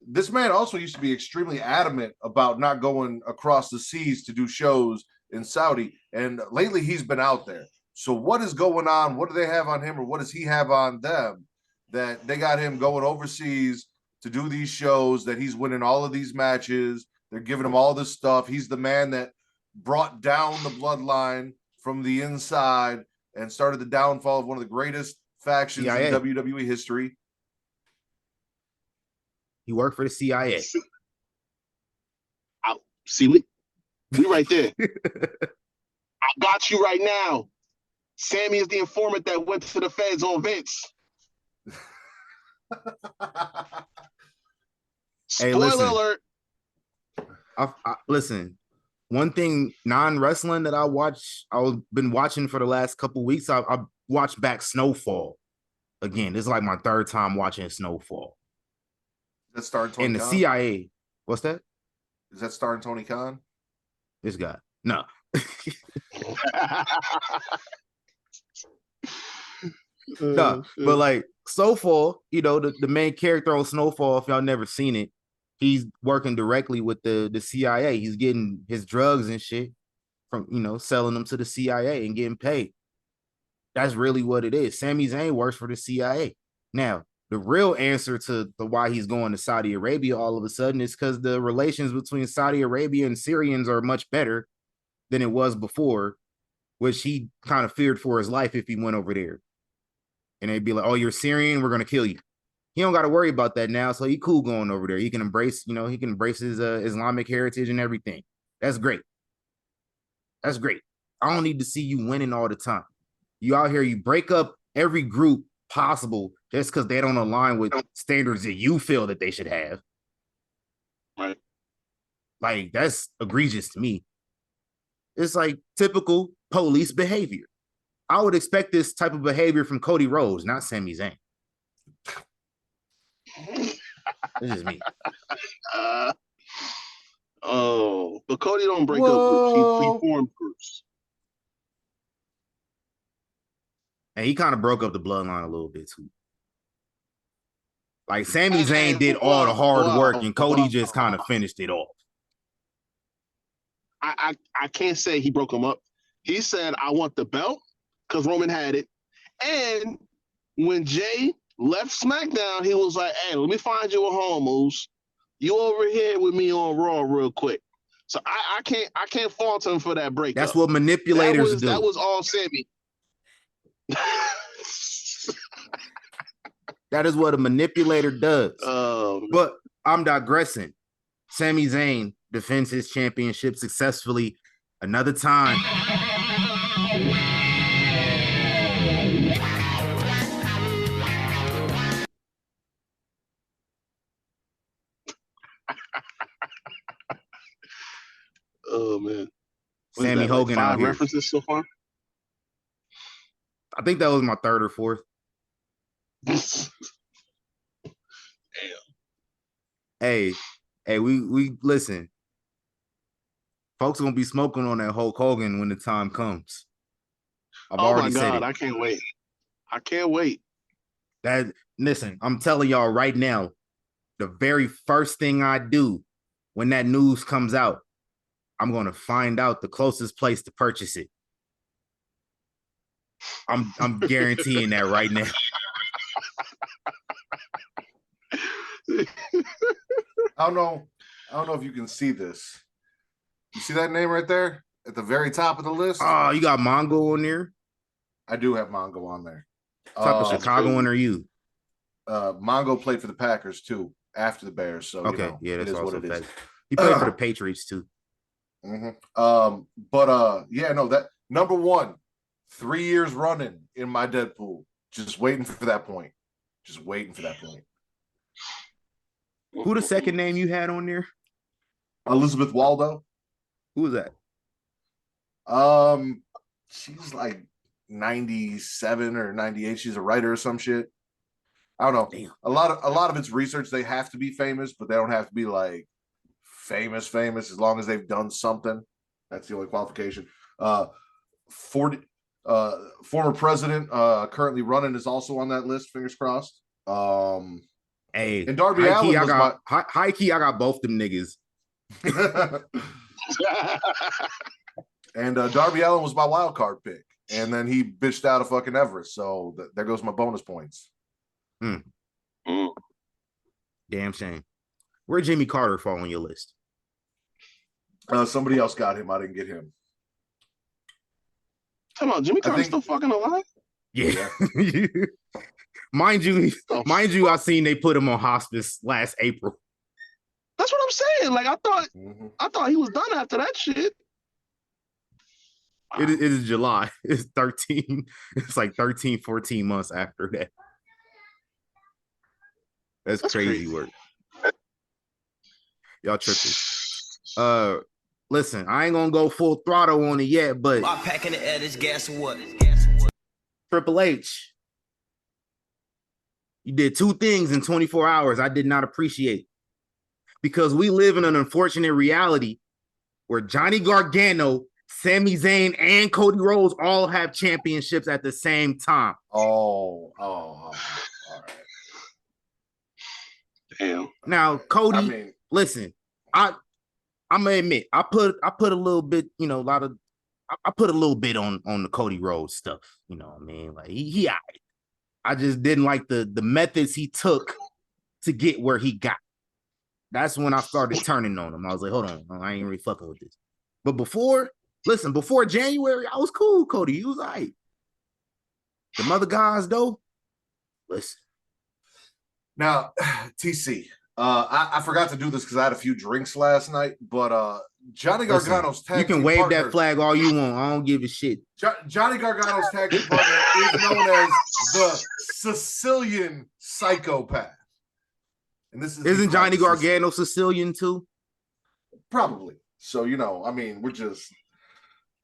this man also used to be extremely adamant about not going across the seas to do shows in Saudi, and lately he's been out there. So what is going on? What do they have on him, or what does he have on them that they got him going overseas to do these shows, that he's winning all of these matches? They're giving him all this stuff. He's the man that brought down the bloodline from the inside and started the downfall of one of the greatest factions in WWE history. He worked for the CIA. See, we right there. I got you right now. Sammy is the informant that went to the feds on Vince. Hey, Spoiler alert. Listen, one thing non-wrestling that I've been watching for the last couple weeks, I watched back Snowfall. Again, this is like my third time watching Snowfall. Is that starring Tony and the Khan? CIA. What's that? Is that starring Tony Khan? This guy. No. No, but like Snowfall, you know, the main character on Snowfall, if y'all never seen it, he's working directly with the CIA. He's getting his drugs and shit from, you know, selling them to the CIA and getting paid. That's really what it is. Sami Zayn works for the CIA. Now, the real answer to why he's going to Saudi Arabia all of a sudden is because the relations between Saudi Arabia and Syrians are much better than it was before, which he kind of feared for his life if he went over there. And they'd be like, oh, you're Syrian, we're going to kill you. He don't got to worry about that now, so he cool going over there. He can embrace, you know, he can embrace his Islamic heritage and everything. That's great. That's great. I don't need to see you winning all the time. You out here, you break up every group possible just because they don't align with standards that you feel that they should have. Right. Like, that's egregious to me. It's like typical police behavior. I would expect this type of behavior from Cody Rhodes, not Sami Zayn. This is me. But Cody don't break up groups. He formed groups. And he kind of broke up the bloodline a little bit too. Like Sami Zayn did all the hard work, and Cody just kind of finished it off. I can't say he broke them up. He said, I want the belt because Roman had it. And when Jay left SmackDown, he was like, hey, let me find you a home, Moose. You over here with me on Raw real quick. So I can't fault him for that breakup. That's what manipulators do. That was all Sami. That is what a manipulator does. But I'm digressing. Sami Zayn defends his championship successfully another time. Oh man. Sammy Hogan out here. References so far? I think that was my third or fourth. Damn. Hey, we listen. Folks are gonna be smoking on that Hulk Hogan when the time comes. I've already said it. I can't wait. I can't wait. Listen, I'm telling y'all right now, the very first thing I do when that news comes out, I'm gonna find out the closest place to purchase it. I'm guaranteeing that right now. I don't know if you can see this. You see that name right there at the very top of the list? Oh, you got Mongo on there? I do have Mongo on there. Type of Chicagoan are you? Mongo played for the Packers too after the Bears. So okay, you know, yeah, that's it is also what it is. He played for the Patriots too. Mm-hmm. Yeah, no, that number one, 3 years running in my Deadpool. Just waiting for that point. Just waiting for that point. Who the second name you had on there? Elizabeth Waldo. Who was that? She's like 97 or 98. She's a writer or some shit. I don't know. Damn. A lot of it's research. They have to be famous, but they don't have to be like famous as long as they've done something. That's the only qualification. 40 former president currently running is also on that list, fingers crossed. Hey, and Darby Allin was high key, I got both them niggas. And Darby Allin was my wild card pick. And then he bitched out of fucking Everest. So there goes my bonus points. Damn shame. Where'd Jimmy Carter fall on your list? Somebody else got him. I didn't get him. Come on, Jimmy Carter's still fucking alive? Yeah. Mind you, I seen they put him on hospice last April. That's what I'm saying. Like, I thought he was done after that shit. It is July. It's 13. It's like 13, 14 months after that. That's crazy work. Y'all tripping. Listen, I ain't gonna go full throttle on it yet, but My pack in the air is guess what? Triple H, you did two things in 24 hours I did not appreciate. Because we live in an unfortunate reality where Johnny Gargano, Sami Zayn, and Cody Rhodes all have championships at the same time. All right. Damn. Now, Cody, listen, I'm gonna admit, I put a little bit, I put a little bit on the Cody Rhodes stuff. You know what I mean? Like he I just didn't like the methods he took to get where he got. That's when I started turning on him. I was like, hold on, I ain't really fucking with this. But before January, I was cool, Cody. He was all right. The other guys, though, listen. Now, TC, I forgot to do this because I had a few drinks last night, but Johnny Gargano's tag team partner. You can wave that flag all you want. I don't give a shit. Johnny Gargano's tag team partner is known as the Sicilian Psychopath. And this isn't Johnny Gargano Sicilian too? Probably. So, we're just.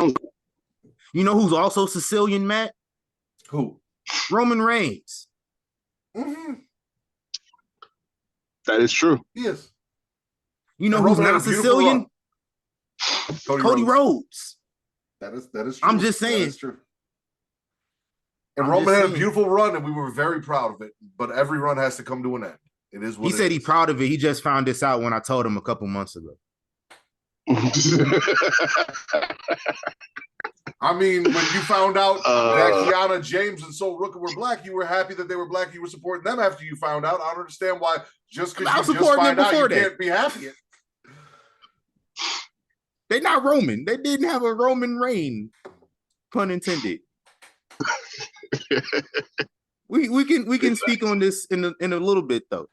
You know who's also Sicilian, Matt? Who? Roman Reigns. Mm-hmm. That is true. He is. You know who's not Sicilian? Cody Rhodes. That is true. I'm just saying. That is true. And Roman had a beautiful run, and we were very proud of it. But every run has to come to an end. It is what he said he's proud of it. He just found this out when I told him a couple months ago. I mean, when you found out that Kiana James and Sol Rooker were black, you were happy that they were black. You were supporting them after you found out. I don't understand why just because you just find out you can't be happy. They're not Roman. They didn't have a Roman reign, pun intended. we can speak on this in a little bit though.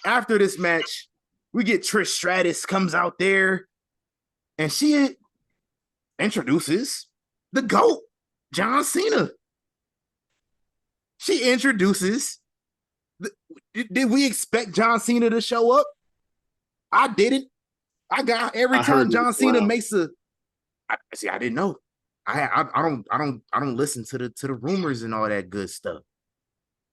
After this match, we get Trish Stratus comes out there, and she introduces the GOAT, John Cena. She introduces. Did we expect John Cena to show up? I didn't. I got every time John Cena makes a. I didn't know. I don't listen to the rumors and all that good stuff.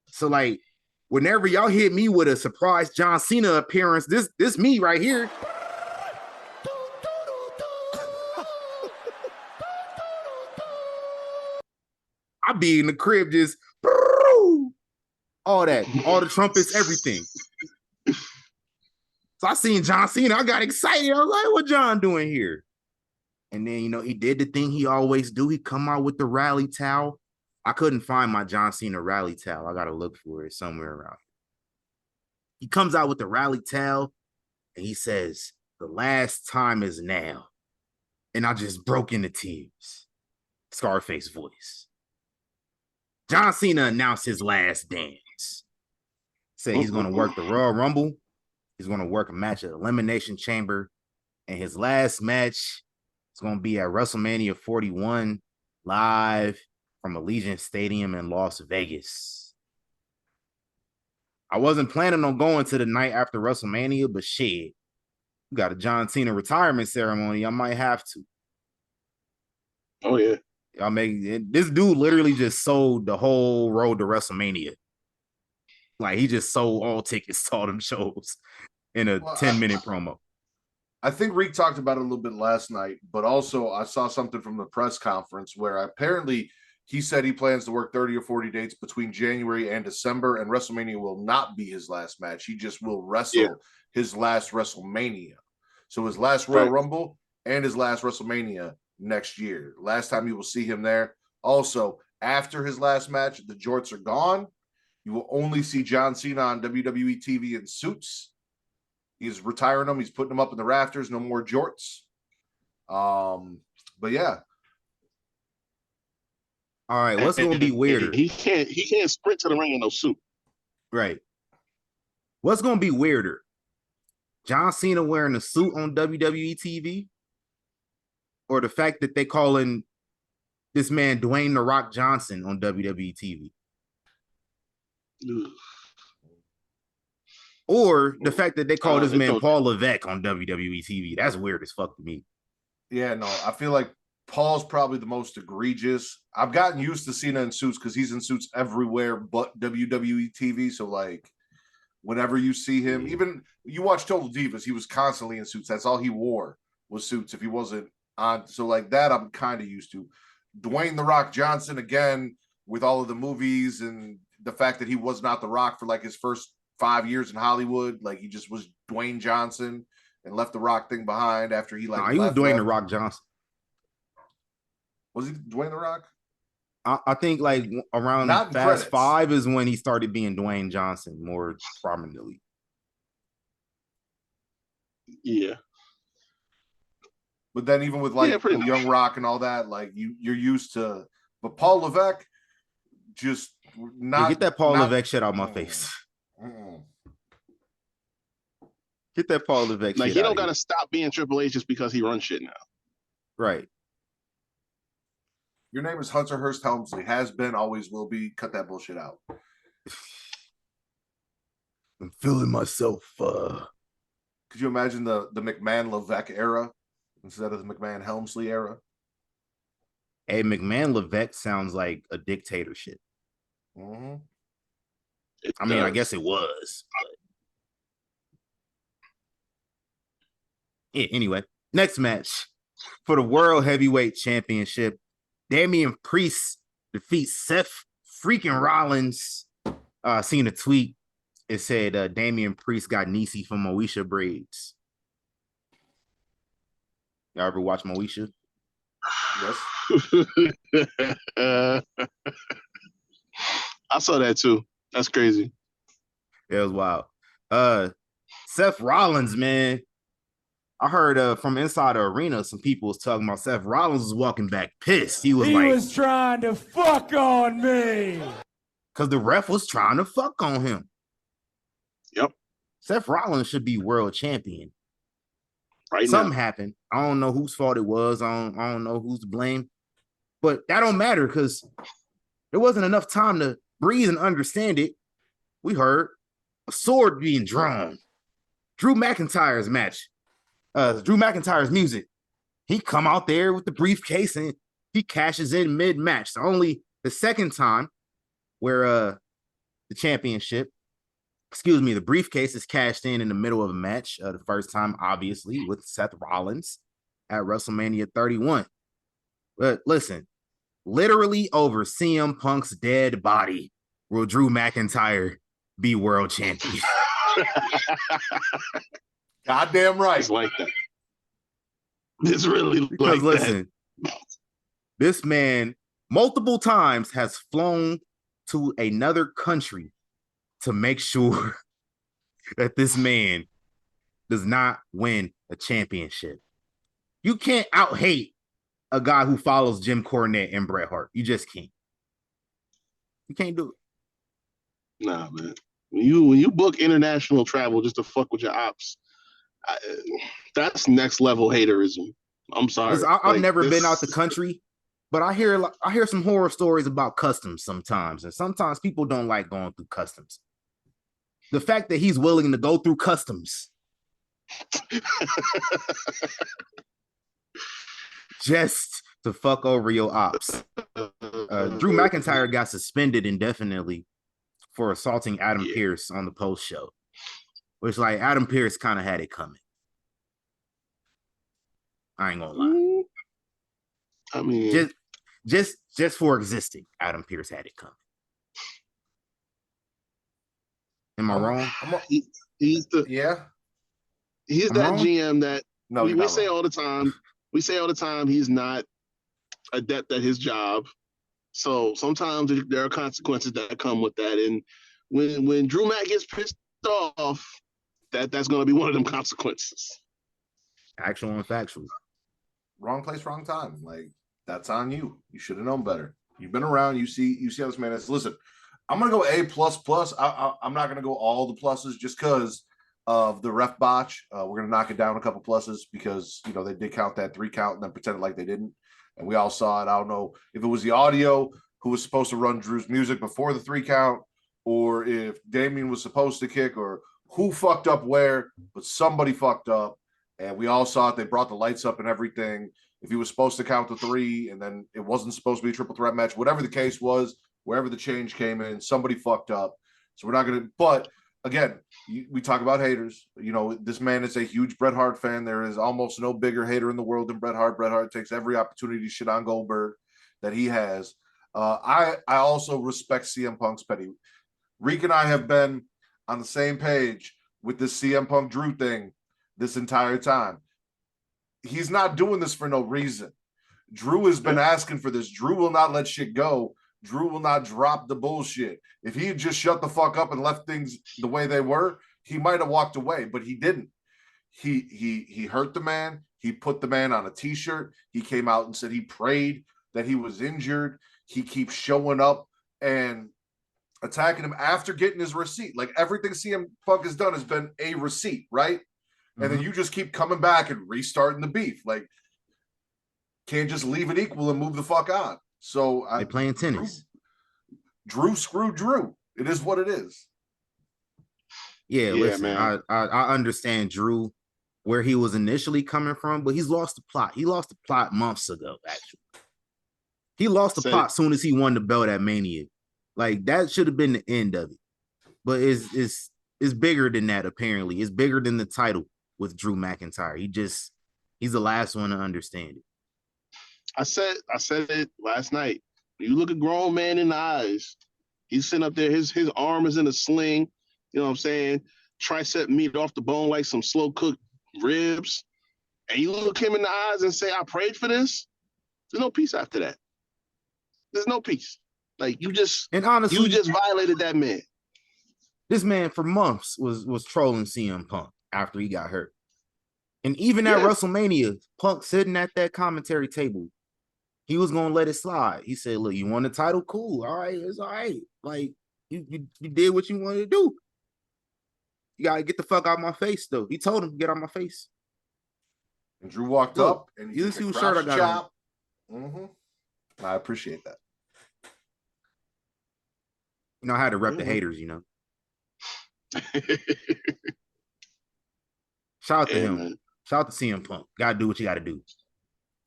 So like, whenever y'all hit me with a surprise John Cena appearance, this me right here. I be in the crib just all the trumpets, everything. So I seen John Cena. I got excited. I was like, what John doing here? And then, he did the thing he always do. He come out with the rally towel. I couldn't find my John Cena rally towel. I got to look for it somewhere around here. He comes out with the rally towel and he says, the last time is now. And I just broke into tears. Scarface voice. John Cena announced his last dance. Said he's going to work the Royal Rumble. He's going to work a match at Elimination Chamber. And his last match is going to be at WrestleMania 41 live from Allegiant Stadium in Las Vegas. I wasn't planning on going to the night after WrestleMania, but shit, we got a John Cena retirement ceremony. I might have to. Oh, yeah. Y'all this dude literally just sold the whole road to WrestleMania. Like, he just sold all tickets to all them shows in a 10-minute promo. I think Reek talked about it a little bit last night, but also I saw something from the press conference where apparently he said he plans to work 30 or 40 dates between January and December, and WrestleMania will not be his last match. He just will wrestle his last WrestleMania. So his last Royal Rumble and his last WrestleMania next year. Last time you will see him there. Also, after his last match, the jorts are gone. You will only see John Cena on WWE TV in suits. He's retiring them. He's putting them up in the rafters. No more jorts. But yeah. All right, what's going to be weirder? He can't sprint to the ring in no suit. Right. What's going to be weirder? John Cena wearing a suit on WWE TV? Or the fact that they calling this man Dwayne "The Rock" Johnson on WWE TV? Or the fact that they call this man Paul Levesque on WWE TV. That's weird as fuck to me. Yeah, no, I feel like Paul's probably the most egregious. I've gotten used to Cena in suits because he's in suits everywhere but WWE TV. So, like, whenever you see him, even you watch Total Divas, he was constantly in suits. That's all he wore was suits if he wasn't on. So, like, that I'm kind of used to. Dwayne "The Rock" Johnson, again, with all of the movies and the fact that he was not The Rock for like his first 5 years in Hollywood. Like, he just was Dwayne Johnson and left the Rock thing behind after he like. He was Dwayne "The Rock" Johnson. Was he Dwayne "The Rock"? I think like around Fast credits. 5 is when he started being Dwayne Johnson more prominently. Yeah. But then even with like Young Rock and all that, like you're used to. But Paul Levesque, just not get that Paul Levesque shit out of my face. Get that Paul Levesque like shit he don't got to stop being Triple H just because he runs shit now. Right. Your name is Hunter Hearst Helmsley. Has been, always will be. Cut that bullshit out. I'm feeling myself. Could you imagine the McMahon Levesque era instead of the McMahon Helmsley era? Hey, McMahon Levesque sounds like a dictatorship. Mm-hmm. I mean, I guess it was. But... yeah, anyway, next match for the World Heavyweight Championship. Damian Priest defeats Seth freaking Rollins. Seen a tweet. It said Damian Priest got Niecy from Moesha braids. Y'all ever watch Moesha? Yes. I saw that too. That's crazy. It was wild. Seth Rollins, man. I heard from inside the arena, some people was talking about Seth Rollins was walking back pissed. He was trying to fuck on me. Because the ref was trying to fuck on him. Yep. Seth Rollins should be world champion. Right Something now. happened. I don't know whose fault it was. I don't know who's to blame. But that don't matter because there wasn't enough time to breathe and understand it. We heard a sword being drawn. Drew McIntyre's match. Drew McIntyre's music. He come out there with the briefcase and he cashes in mid-match. So only the second time where the championship, the briefcase is cashed in the middle of a match. The first time, obviously, with Seth Rollins at WrestleMania 31. But listen, literally over CM Punk's dead body will Drew McIntyre be world champion. Goddamn right. It's like that. It's really because like listen, this man multiple times has flown to another country to make sure that this man does not win a championship. You can't out-hate a guy who follows Jim Cornette and Bret Hart. You just can't. You can't do it. Nah, man. When you book international travel just to fuck with your ops, that's next level haterism. I'm sorry. I've never been out the country, but I hear some horror stories about customs sometimes, and sometimes people don't like going through customs. The fact that he's willing to go through customs just to fuck over your ops. Drew McIntyre got suspended indefinitely for assaulting Adam Pearce on the post show, which like Adam Pearce kind of had it coming. I ain't gonna lie. I mean, just for existing, Adam Pearce had it coming. Am I wrong? He's that wrong? GM that we say all the time. we say all the time he's not adept at his job. So sometimes there are consequences that come with that. And when Drew Mack gets pissed off, that's going to be one of them consequences. Actual and factual. Wrong place, wrong time. Like, that's on you. You should have known better. You've been around. You see how this man is. Listen, I'm gonna go A plus plus. I'm not gonna go all the pluses just because of the ref botch. We're gonna knock it down a couple pluses because they did count that 3 count and then pretended like they didn't, and we all saw it. I don't know if it was the audio who was supposed to run Drew's music before the 3 count, or if Damien was supposed to kick, or who fucked up where, but somebody fucked up, and we all saw it. They brought the lights up and everything. If he was supposed to count to 3 and then it wasn't supposed to be a triple threat match, whatever the case was, wherever the change came in, somebody fucked up. So we're not going to, but again, we talk about haters. This man is a huge Bret Hart fan. There is almost no bigger hater in the world than Bret Hart. Bret Hart takes every opportunity to shit on Goldberg that he has. I also respect CM Punk's petty. Reek and I have been on the same page with this CM Punk Drew thing this entire time. He's not doing this for no reason. Drew has been asking for this. Drew will not let shit go. Drew will not drop the bullshit. If he had just shut the fuck up and left things the way they were, he might have walked away, but he didn't. He hurt the man. He put the man on a t-shirt. He came out and said he prayed that he was injured. He keeps showing up and attacking him after getting his receipt. Like, everything CM Punk has done has been a receipt, right? And then you just keep coming back and restarting the beef. Like, can't just leave it equal and move the fuck on. So they playing tennis. Drew screwed Drew. It is what it is. Yeah, listen, man. I understand Drew where he was initially coming from, but he's lost the plot. He lost the plot months ago, actually. He lost the plot as soon as he won the belt at Mania. Like, that should have been the end of it. But it's bigger than that, apparently. It's bigger than the title with Drew McIntyre. He's the last one to understand it. I said it last night. You look a grown man in the eyes. He's sitting up there. His arm is in a sling. You know what I'm saying? Tricep meat off the bone like some slow cooked ribs. And you look him in the eyes and say, "I prayed for this." There's no peace after that. There's no peace. Like, and honestly, you just violated that man. This man for months was trolling CM Punk after he got hurt. And even at WrestleMania, Punk sitting at that commentary table, he was going to let it slide. He said, look, you won the title? Cool. All right. It's all right. Like, you did what you wanted to do. You got to get the fuck out of my face, though. He told him to get out of my face. And Drew walked up and he see what shirt I got on. I appreciate that. I had to rep the haters, Shout out to him. Man. Shout out to CM Punk. Gotta do what you gotta do.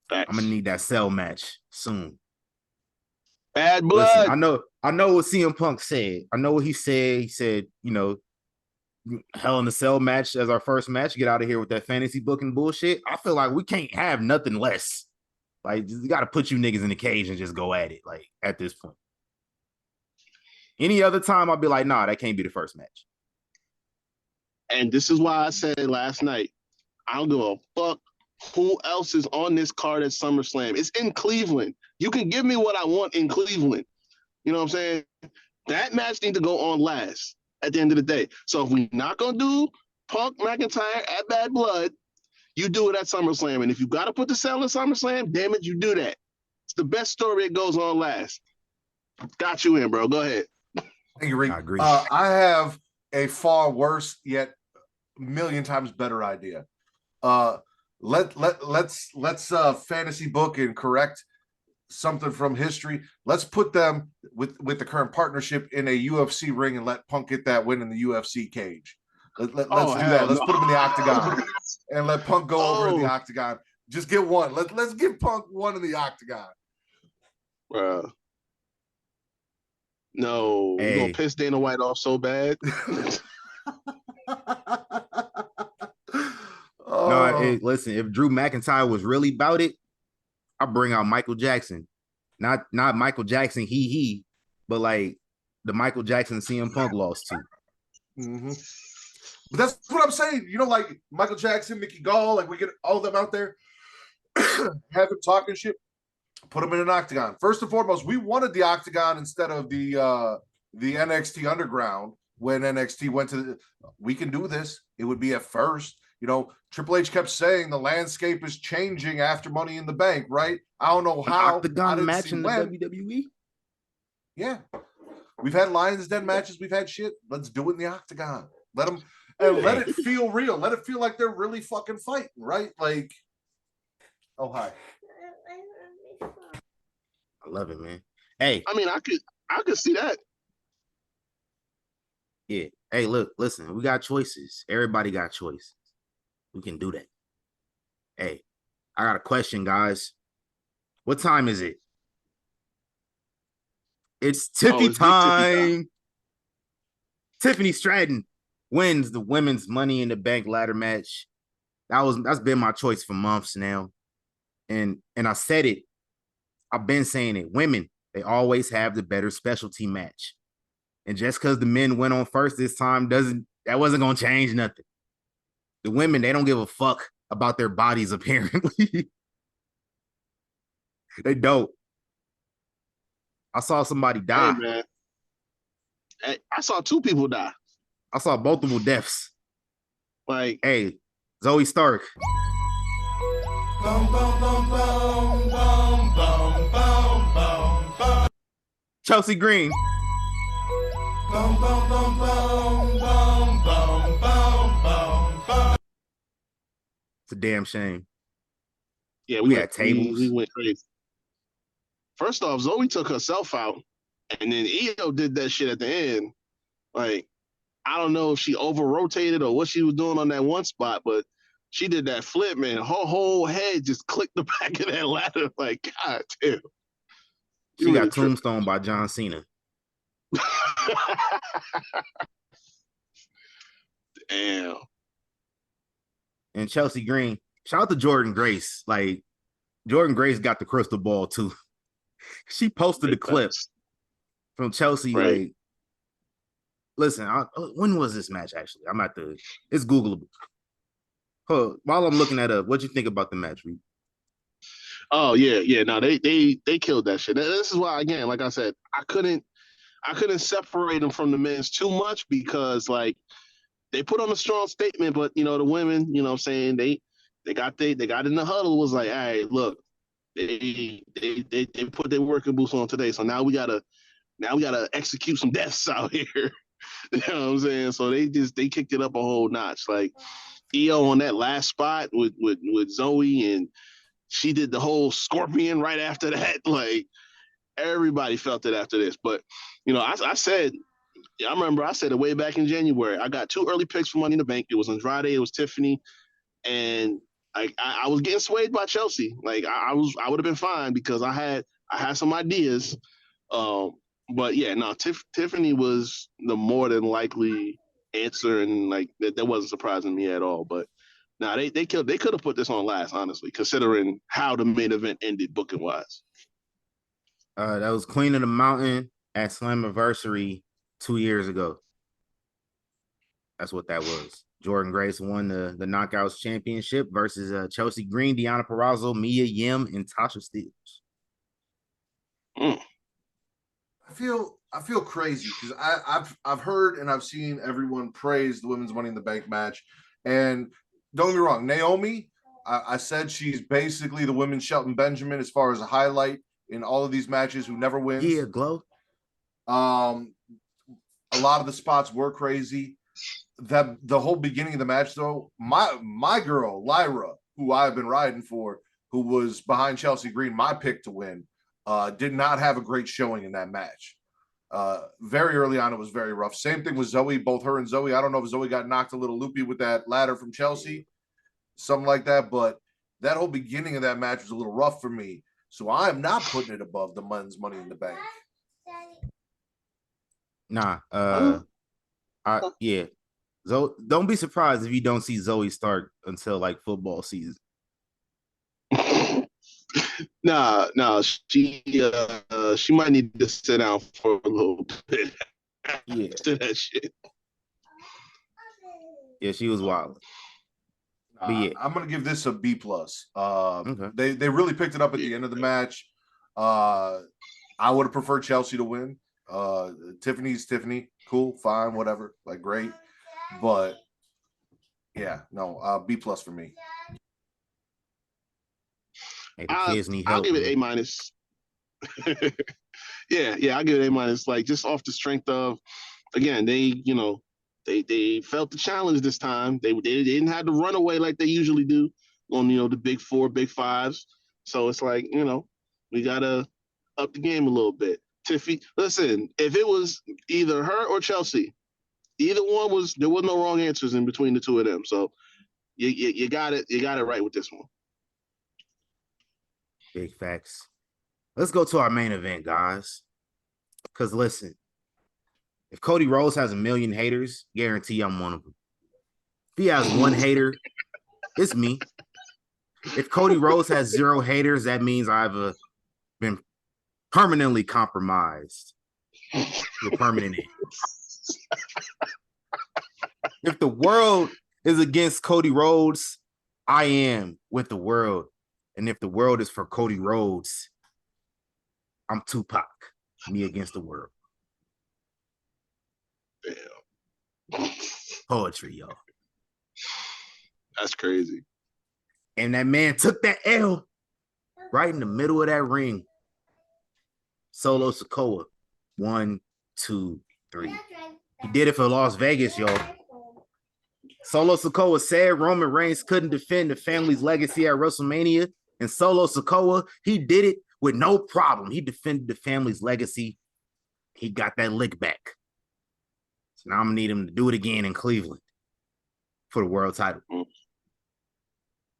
Facts. I'm gonna need that cell match soon. Bad blood. Listen, I know what CM Punk said. I know what he said. He said, Hell in the Cell match as our first match. Get out of here with that fantasy booking bullshit. I feel like we can't have nothing less. Like, you gotta put you niggas in the cage and just go at it. Like, at this point. Any other time, I'll be like, nah, that can't be the first match. And this is why I said last night, I don't give a fuck who else is on this card at SummerSlam. It's in Cleveland. You can give me what I want in Cleveland. You know what I'm saying? That match needs to go on last at the end of the day. So if we're not going to do Punk McIntyre at Bad Blood, you do it at SummerSlam. And if you got to put the cell in SummerSlam, damn it, you do that. It's the best story. It goes on last. Got you in, bro. Go ahead. Thank you, Rick. I agree. I have a far worse yet million times better idea. Let's fantasy book and correct something from history. Let's put them with the current partnership in a UFC ring and let Punk get that win in the UFC cage. Let's do that. Let's put him in the octagon and let Punk go over in the octagon. Just get one. Let's give Punk one in the octagon. Bro. No, you're gonna piss Dana White off so bad. Listen, if Drew McIntyre was really about it, I'll bring out Michael Jackson. Not Michael Jackson, but like the Michael Jackson CM Punk lost to. Mm-hmm. But that's what I'm saying. Like Michael Jackson, Mickey Gall, like we get all of them out there. have him talking shit, put him in an octagon. First and foremost, we wanted the octagon instead of the NXT Underground when NXT went to we can do this. It would be at first. You know, Triple H kept saying the landscape is changing after Money in the Bank, right? I don't know how. Octagon match in the WWE? Yeah. We've had Lions Den matches. We've had shit. Let's do it in the octagon. Let them and let it feel real. Let it feel like they're really fucking fighting, right? Like, oh hi. I love it, man. Hey, I mean, I could see that. Yeah. Hey, look, listen, we got choices. Everybody got choices. We can do that. Hey, I got a question, guys. What time is it? It's Tiffy time. Tiffany Stratton wins the women's Money in the Bank ladder match. That's been my choice for months now. And I said it. I've been saying it. Women, they always have the better specialty match. And just because the men went on first this time that wasn't gonna change nothing. The women, they don't give a fuck about their bodies, apparently. They don't. I saw somebody die. Hey, man. Hey, I saw 2 people die. I saw multiple deaths. Like, hey, Zoe Stark. Boom, boom, boom, boom, boom, boom, boom, boom, boom. Chelsea Green. Boom, boom, boom, boom, boom, boom, boom, boom, boom. It's a damn shame. Yeah, we had tables. We went crazy. First off, Zoe took herself out, and then Io did that shit at the end. Like, I don't know if she over-rotated or what she was doing on that one spot, but she did that flip, man. Her whole head just clicked the back of that ladder. Like, God damn. She got tombstone by John Cena. Damn. And Chelsea Green, shout out to Jordan Grace. Like, Jordan Grace got the crystal ball, too. She posted the clip from Chelsea. Right. Like, listen, when was this match actually? It's Googleable. While I'm looking that up, what'd you think about the match, Reed? Oh yeah. No, they killed that shit. This is why, again, like I said, I couldn't separate them from the men's too much because, like, they put on a strong statement, but you know, the women, you know what I'm saying, they got in the huddle, was like, all right, look, they put their working boots on today, so now we gotta execute some deaths out here. You know what I'm saying? So they kicked it up a whole notch. Like, Io on that last spot with Zoe, and she did the whole scorpion right after that. Like, everybody felt it after this. But, you know, I remember I said it way back in January. I got 2 early picks for Money in the Bank. It was Andrade, it was Tiffany, and I was getting swayed by Chelsea. Like, I would have been fine because I had some ideas. But yeah, no, Tiffany was the more than likely answer, and like that wasn't surprising me at all. But no, they could have put this on last, honestly, considering how the main event ended booking wise. That was Queen of the Mountain at Slammiversary 2 years ago. That's what that was. Jordan Grace won the Knockouts Championship versus Chelsea Green, Deonna Purrazzo, Mia Yim, and Tasha Steelz. I feel crazy because I've heard and I've seen everyone praise the women's Money in the Bank match, and don't get me wrong, Naomi, I said she's basically the women's Shelton Benjamin as far as a highlight in all of these matches, who never wins. Yeah, glow. A lot of the spots were crazy. The whole beginning of the match, though, my girl Lyra, who I've been riding for, who was behind Chelsea Green, my pick to win, did not have a great showing in that match. Very early on, it was very rough. Same thing with Zoe. Both her and Zoe. I don't know if Zoe got knocked a little loopy with that ladder from Chelsea, something like that. But that whole beginning of that match was a little rough for me. So I am not putting it above the men's Money in the Bank. Nah. Yeah. Zoe, don't be surprised if you don't see Zoe start until like football season. Nah, she might need to sit down for a little bit. Yeah. After that shit. Yeah, she was wild. But yeah, I'm gonna give this a B plus. okay. They really picked it up at the end of the match. I would have preferred Chelsea to win. Tiffany's Tiffany, cool, fine, whatever, like great. But yeah, no, B plus for me. Hey, the kids need help. I'll give it man. A minus. yeah, I'll give it A minus. Like just off the strength of, again, they felt the challenge this time. They didn't have to run away like they usually do on the big four, big fives. So it's like we gotta up the game a little bit. Tiffy, listen, if it was either her or Chelsea, either one there was no wrong answers in between the two of them. So you got it right with this one. Big facts. Let's go to our main event, guys. Because listen, if Cody Rhodes has 1 million haters, guarantee I'm one of them. If he has one hater, it's me. If Cody Rhodes has 0 haters, that means I've been permanently compromised. The permanent end. If the world is against Cody Rhodes, I am with the world. And if the world is for Cody Rhodes, I'm Tupac. Me against the world. Damn. Poetry, y'all. That's crazy. And that man took that L right in the middle of that ring. Solo Sikoa. 1, 2, 3. He did it for Las Vegas, y'all. Solo Sikoa said Roman Reigns couldn't defend the family's legacy at WrestleMania. And Solo Sikoa, he did it with no problem. He defended the family's legacy. He got that lick back. So now I'm going to need him to do it again in Cleveland for the world title. I'm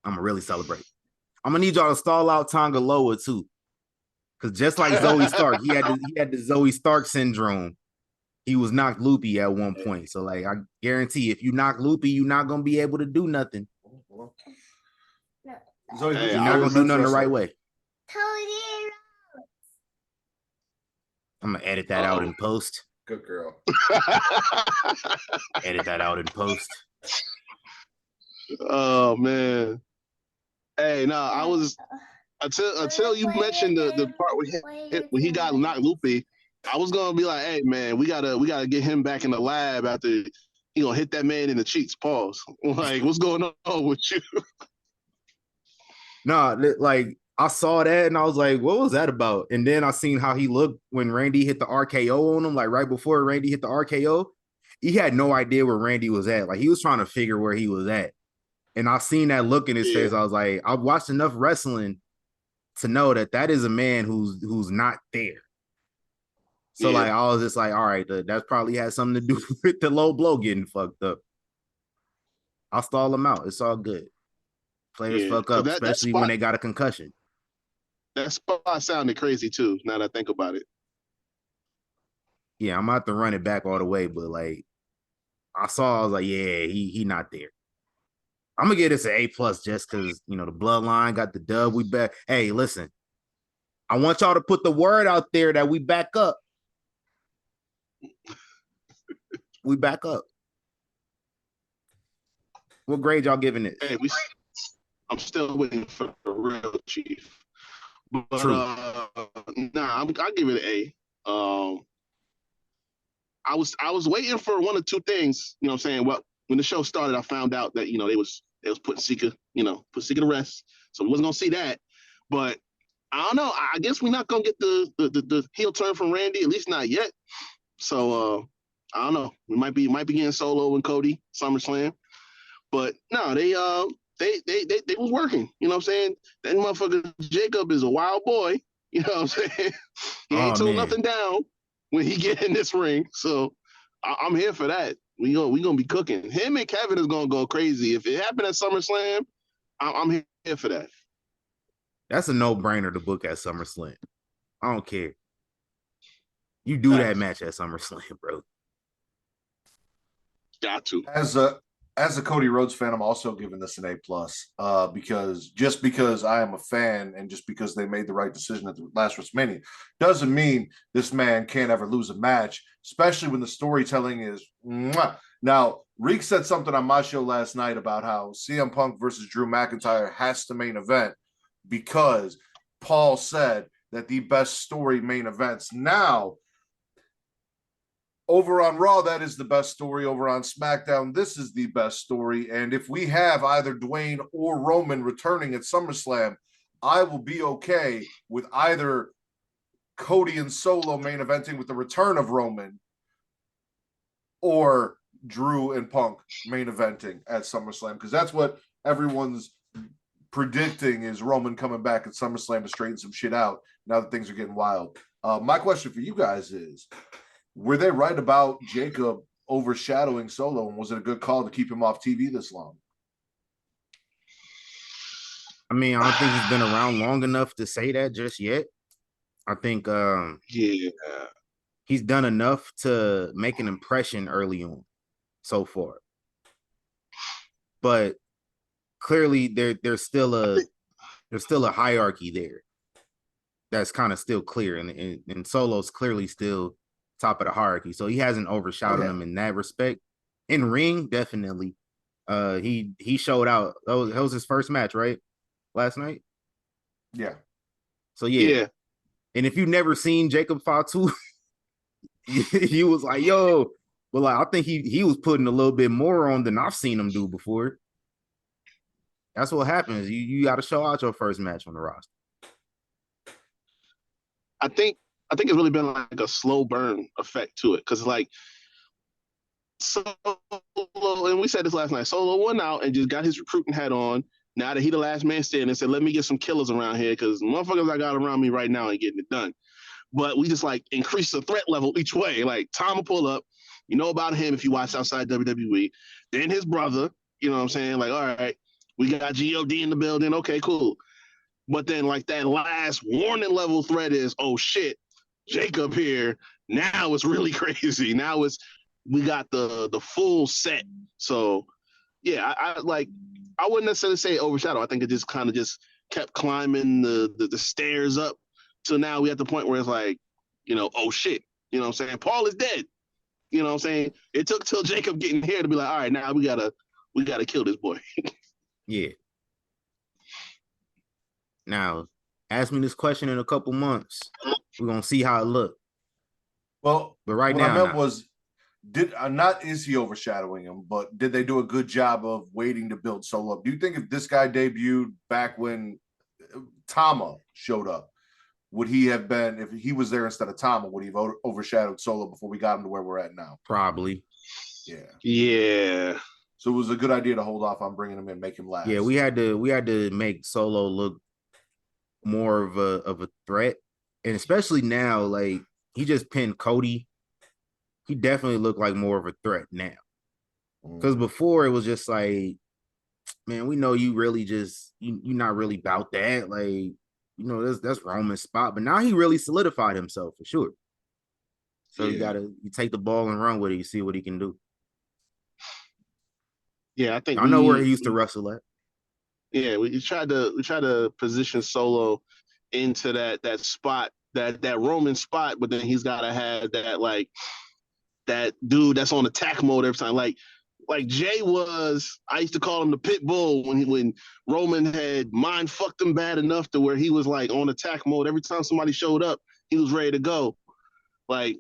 going to really celebrate. I'm going to need y'all to stall out Tonga Loa too. Because just like Zoe Stark, he had the Zoe Stark syndrome. He was knocked loopy at one point. So, like, I guarantee if you knock loopy, you're not going to be able to do nothing. Zoe, you're not going to do nothing the right way. I'm going to edit that out in post. Good girl. Edit that out in post. Oh, man. Hey, no, I was until you mentioned the part when he got knocked loopy, I was gonna be like, hey man, we gotta get him back in the lab after he gonna hit that man in the cheeks. Pause. Like, what's going on with you? No, like I saw that and I was like, what was that about? And then I seen how he looked when Randy hit the RKO on him, like right before Randy hit the RKO. He had no idea where Randy was at. Like he was trying to figure where he was at. And I seen that look in his face. I was like, I've watched enough wrestling to know that is a man who's not there. So like I was just like, all right, that probably has something to do with the low blow getting fucked up. I'll stall them out. It's all good. Players fuck up, especially when they got a concussion. That spot sounded crazy too, now that I think about it. Yeah, I'm about to run it back all the way, but like I was like, yeah, he not there. I'm gonna give this an A+ just because the bloodline got the dub. We back. Hey, listen, I want y'all to put the word out there that we back up. We back up. What grade y'all giving it? Hey, I'm still waiting for the real chief. But I'll give it an A. I was waiting for one or two things, you know what I'm saying? Well, when the show started, I found out that, they was putting Sika, put Sika to rest. So we wasn't gonna see that. But I don't know. I guess we're not gonna get the heel turn from Randy, at least not yet. So I don't know. We might be getting Solo and Cody SummerSlam. But no, they was working. You know what I'm saying? That motherfucker Jacob is a wild boy. You know what I'm saying? He ain't told nothing down when he get in this ring. So I'm here for that. We gonna be cooking. Him and Kevin is gonna go crazy. If it happened at SummerSlam, I'm here for that. That's a no-brainer to book at SummerSlam. I don't care. You do that match at SummerSlam, bro. Got to. As a Cody Rhodes fan, I'm also giving this an A+, because I am a fan and just because they made the right decision at the last WrestleMania doesn't mean this man can't ever lose a match, especially when the storytelling is Now, Reek said something on my show last night about how CM Punk versus Drew McIntyre has to main event because Paul said that the best story main events. Now, over on Raw, that is the best story. Over on SmackDown, this is the best story. And if we have either Dwayne or Roman returning at SummerSlam, I will be okay with either Cody and Solo main eventing with the return of Roman or Drew and Punk main eventing at SummerSlam, because that's what everyone's predicting is Roman coming back at SummerSlam to straighten some shit out now that things are getting wild. My question for you guys is, were they right about Jacob overshadowing Solo, and was it a good call to keep him off TV this long? I mean, I don't think he's been around long enough to say that just yet. I think he's done enough to make an impression early on so far. But clearly there's still a hierarchy there that's kind of still clear, and Solo's clearly still top of the hierarchy. So he hasn't overshadowed him in that respect. In ring, definitely. He showed out. That was his first match, right? Last night? Yeah. So yeah. And if you've never seen Jacob Fatu, you was like, yo, but like I think he was putting a little bit more on than I've seen him do before. That's what happens. You got to show out your first match on the roster. I think it's really been like a slow burn effect to it, because like Solo, and we said this last night, Solo went out and just got his recruiting hat on. Now that he the last man standing, said, let me get some killers around here, because motherfuckers I got around me right now ain't getting it done. But we just like increase the threat level each way. Like Tom will pull up. You know about him if you watch outside WWE. Then his brother, you know what I'm saying? Like, all right, we got G.O.D. in the building. Okay, cool. But then like that last warning level threat is, oh shit, Jacob here. Now it's really crazy. Now we got the full set. So yeah, I wouldn't necessarily say overshadow. I think it just kind of just kept climbing the stairs up. So now we at the point where it's like, you know, oh shit. You know what I'm saying? Paul is dead. You know what I'm saying? It took till Jacob getting here to be like, all right, now we gotta kill this boy. Yeah. Now, ask me this question in a couple months. We're gonna see how it look. Well, but right what now, I meant was, is he overshadowing him, but did they do a good job of waiting to build Solo up? Do you think if this guy debuted back when Tama showed up, would he have been, if he was there instead of Tama, would he have overshadowed Solo before we got him to where we're at now? Probably. Yeah. So it was a good idea to hold off on bringing him in, make him last. Yeah, we had to make Solo look more of a threat, and especially now, like he just pinned Cody. He definitely looked like more of a threat now, because before it was just like, man, we know you really just you're not really about that, like, you know, that's Roman's spot, but now he really solidified himself for sure. So you take the ball and run with it. You see what he can do. Yeah, I think I know where he used to wrestle at. Yeah, we tried to position Solo into that spot, that Roman spot, but then he's got to have that, like, that dude that's on attack mode every time. Like Jay was, I used to call him the pit bull when Roman had mind fucked him bad enough to where he was like on attack mode. Every time somebody showed up, he was ready to go. Like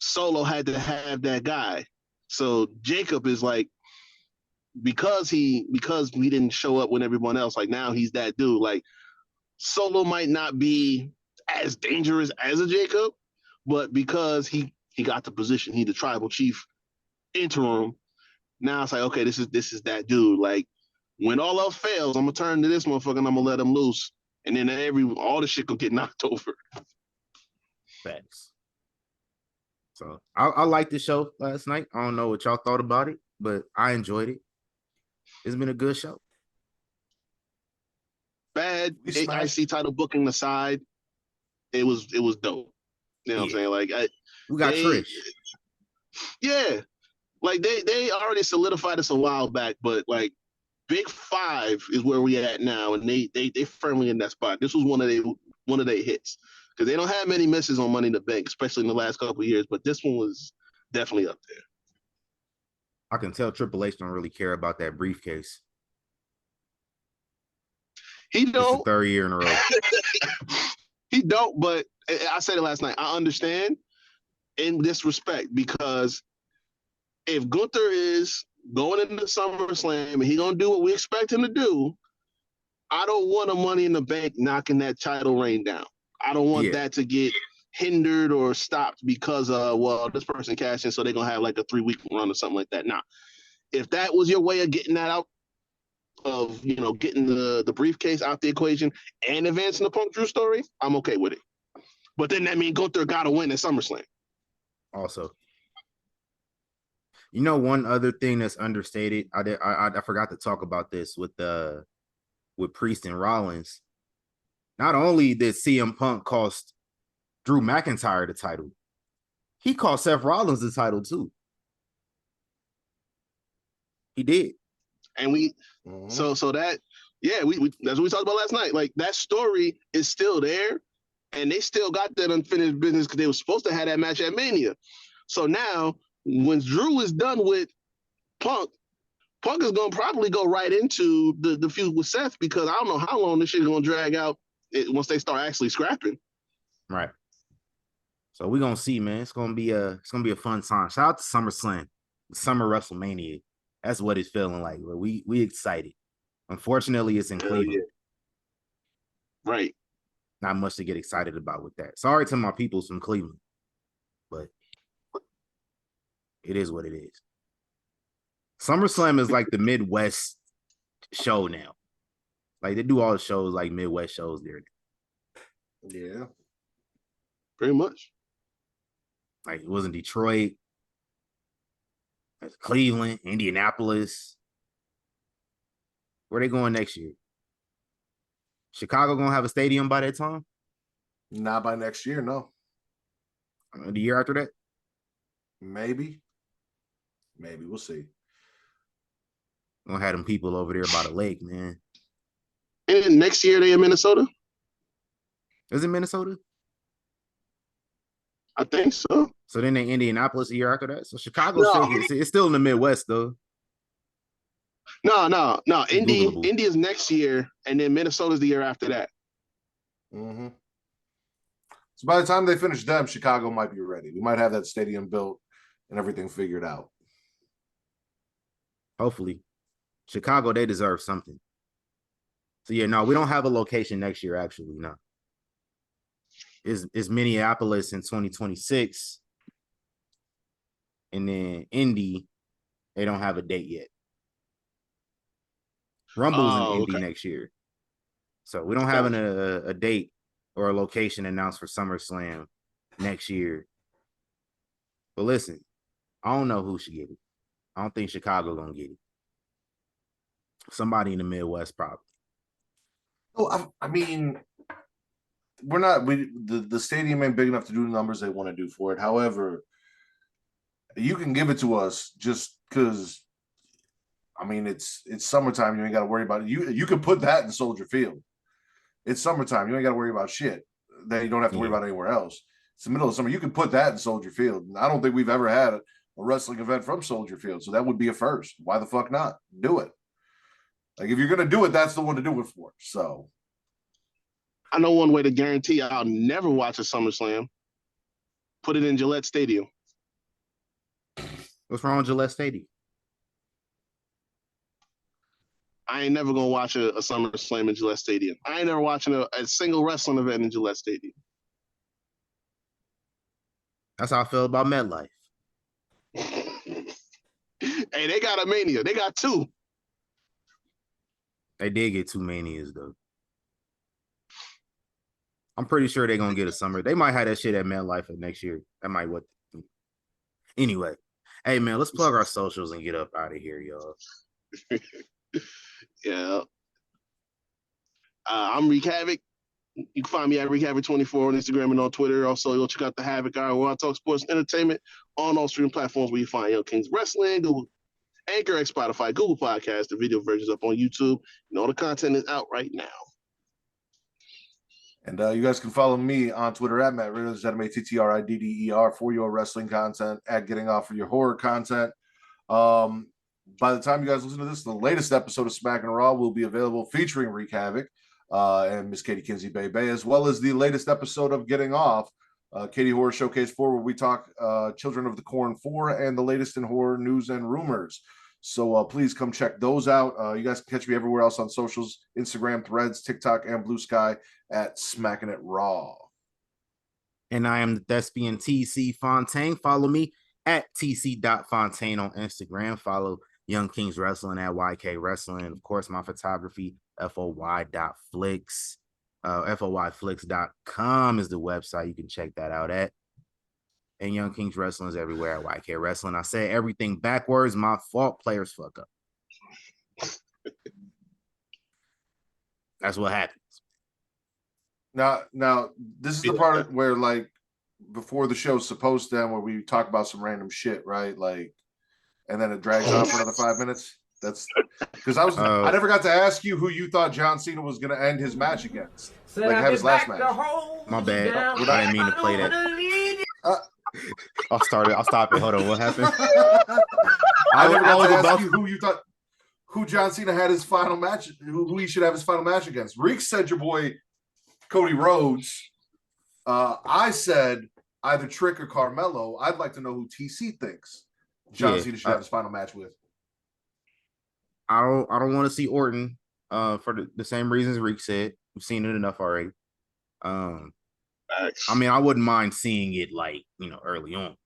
Solo had to have that guy. So Jacob is like, because we didn't show up when everyone else, like now he's that dude. Like Solo might not be as dangerous as a Jacob, but because he got the position, he the tribal chief interim. Now it's like, okay, this is that dude. Like when all else fails, I'm gonna turn to this motherfucker and I'm gonna let him loose, and then all the shit gonna get knocked over. Facts. So I liked the show last night. I don't know what y'all thought about it, but I enjoyed it. It's been a good show. Bad IC title booking aside, it was dope. You know what I'm saying? Like we got Trish. Yeah. Like they already solidified this a while back, but like Big Five is where we at now, and they firmly in that spot. This was one of their hits, because they don't have many misses on Money in the Bank, especially in the last couple of years. But this one was definitely up there. I can tell Triple H don't really care about that briefcase. He It's the don't. third year in a row. He don't, but I said it last night. I understand in this respect because if Gunther is going into SummerSlam and he's going to do what we expect him to do, I don't want a Money in the Bank knocking that title reign down. I don't want that to get hindered or stopped because this person cashed in, so they're going to have like a 3-week run or something like that. Nah, if that was your way of getting that out, of getting the briefcase out the equation and advancing the Punk Drew story, I'm okay with it. But then that means Gunther got to win at SummerSlam. Also, one other thing that's understated. I forgot to talk about this with Priest and Rollins. Not only did CM Punk cost Drew McIntyre the title, he cost Seth Rollins the title too. He did. And so that, we that's what we talked about last night. Like, that story is still there, and they still got that unfinished business because they were supposed to have that match at Mania. So now, when Drew is done with Punk is going to probably go right into the feud with Seth, because I don't know how long this shit is going to drag out once they start actually scrapping. Right. So we're going to see, man. It's going to be a fun time. Shout out to SummerSlam, Summer WrestleMania. That's what it's feeling like. We excited. Unfortunately, it's in Cleveland. Yeah. Right. Not much to get excited about with that. Sorry to my peoples from Cleveland, but it is what it is. SummerSlam is like the Midwest show now. Like, they do all the shows like Midwest shows there. Yeah. Pretty much. Like, it was in Detroit, Cleveland, Indianapolis. Where they going next year? Chicago gonna have a stadium by that time? Not by next year, no. The year after that? Maybe. We'll see. Gonna have them people over there by the lake, man. And next year they in Minnesota? Is it Minnesota? I think so. So then they Indianapolis a year after that. So Chicago it's still in the Midwest though. No. India's next year, and then Minnesota's the year after that. Mm-hmm. So by the time they finish them, Chicago might be ready. We might have that stadium built and everything figured out. Hopefully. Chicago, they deserve something. So yeah, no, we don't have a location next year, actually. No. It's Minneapolis in 2026. And then Indy, they don't have a date yet. Rumble's in Indy next year. So we don't have a date or a location announced for SummerSlam next year. But listen, I don't know who should get it. I don't think Chicago gonna get it. Somebody in the Midwest probably. Oh, I mean, we're not. The stadium ain't big enough to do the numbers they want to do for it. However, you can give it to us just because. I mean, it's summertime. You ain't got to worry about it. You can put that in Soldier Field. It's summertime. You ain't got to worry about shit that you don't have to worry about anywhere else. It's the middle of summer. You can put that in Soldier Field. And I don't think we've ever had a wrestling event from Soldier Field, so that would be a first. Why the fuck not? Do it. Like, if you're gonna do it, that's the one to do it for. So, I know one way to guarantee I'll never watch a SummerSlam. Put it in Gillette Stadium. What's wrong with Gillette Stadium? I ain't never gonna watch a SummerSlam in Gillette Stadium. I ain't never watching a single wrestling event in Gillette Stadium. That's how I feel about MetLife. Hey, they got a Mania. They got two. They did get 2 Manias though. I'm pretty sure they're gonna get a summer. They might have that shit at MetLife for next year. That might what. Anyway, hey man, let's plug our socials and get up out of here, y'all. Yeah. I'm Reek Havoc. You can find me at Reek Havoc24 on Instagram and on Twitter. Also, go check out the Havoc Hour where I talk sports and entertainment on all streaming platforms where you find Young Kings Wrestling, Google, Anchor, X, Spotify, Google Podcasts. The video version's up on YouTube, and all the content is out right now. And you guys can follow me on Twitter at Matt Riddler, MATTRIDDER, for your wrestling content, at Getting Off for your horror content. By the time you guys listen to this, the latest episode of Smack and Raw will be available featuring Reek Havoc and Miss Katie Kinsey Bay, as well as the latest episode of Getting Off, Katie Horror Showcase 4, where we talk Children of the Corn 4 and the latest in horror news and rumors. So please come check those out. You guys can catch me everywhere else on socials, Instagram, Threads, TikTok, and Blue Sky at Smacking It Raw. And I am the thespian TC Fontaine. Follow me at tc.fontaine on Instagram. Follow Young Kings Wrestling at YK Wrestling. And of course, my photography, foy.flicks. foyflix.com is the website. You can check that out at. And Young Kings Wrestling is everywhere at YK Wrestling. I said everything backwards. My fault. Players fuck up. That's what happens. Now, this is the part where, like, before the show's supposed to end, where we talk about some random shit, right? Like, and then it drags on for another 5 minutes. That's because I never got to ask you who you thought John Cena was going to end his match against, like have his last match. My bad. I didn't mean to play that. I'll stop it. Hold on. What happened? I never got to ask you who John Cena had his final match, who he should have his final match against. Reek said your boy Cody Rhodes. I said either Trick or Carmelo. I'd like to know who TC thinks John Cena should have his final match with. I don't want to see Orton for the same reasons Reek said. We've seen it enough already. I mean, I wouldn't mind seeing it like, early on.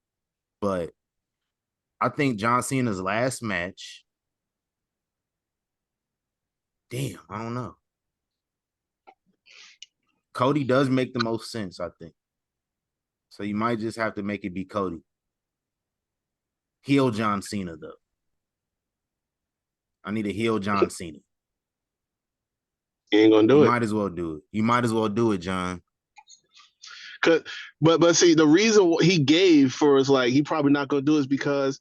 But I think John Cena's last match, damn, I don't know. Cody does make the most sense, I think. So you might just have to make it be Cody. Heel John Cena, though. I need a heel John Cena. You ain't gonna do it. You might as well do it. You might as well do it, John. But see, the reason he gave for is like he probably not gonna do it is because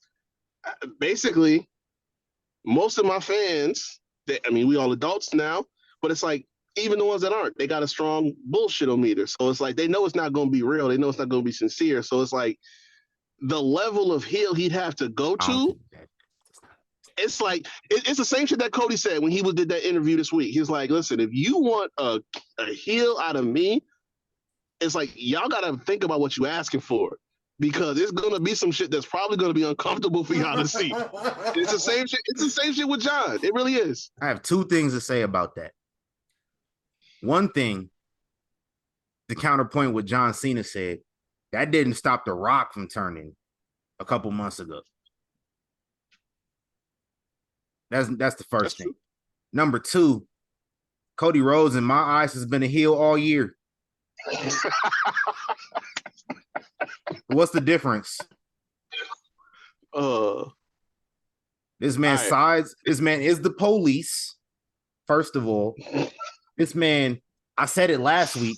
basically most of my fans, we all adults now, but it's like even the ones that aren't, they got a strong bullshit-o-meter. So it's like they know it's not gonna be real. They know it's not gonna be sincere. So it's like the level of heel he'd have to go to. It's like it's the same shit that Cody said when he did that interview this week. He's like, listen, if you want a heel out of me, it's like y'all gotta think about what you're asking for, because it's gonna be some shit that's probably gonna be uncomfortable for y'all to see. It's the same shit. It's the same shit with John. It really is. I have two things to say about that. One thing, the counterpoint what John Cena said, that didn't stop The Rock from turning a couple months ago. That's the first thing. Number two, Cody Rhodes in my eyes has been a heel all year. What's the difference? This man this man is the police. First of all, this man, I said it last week,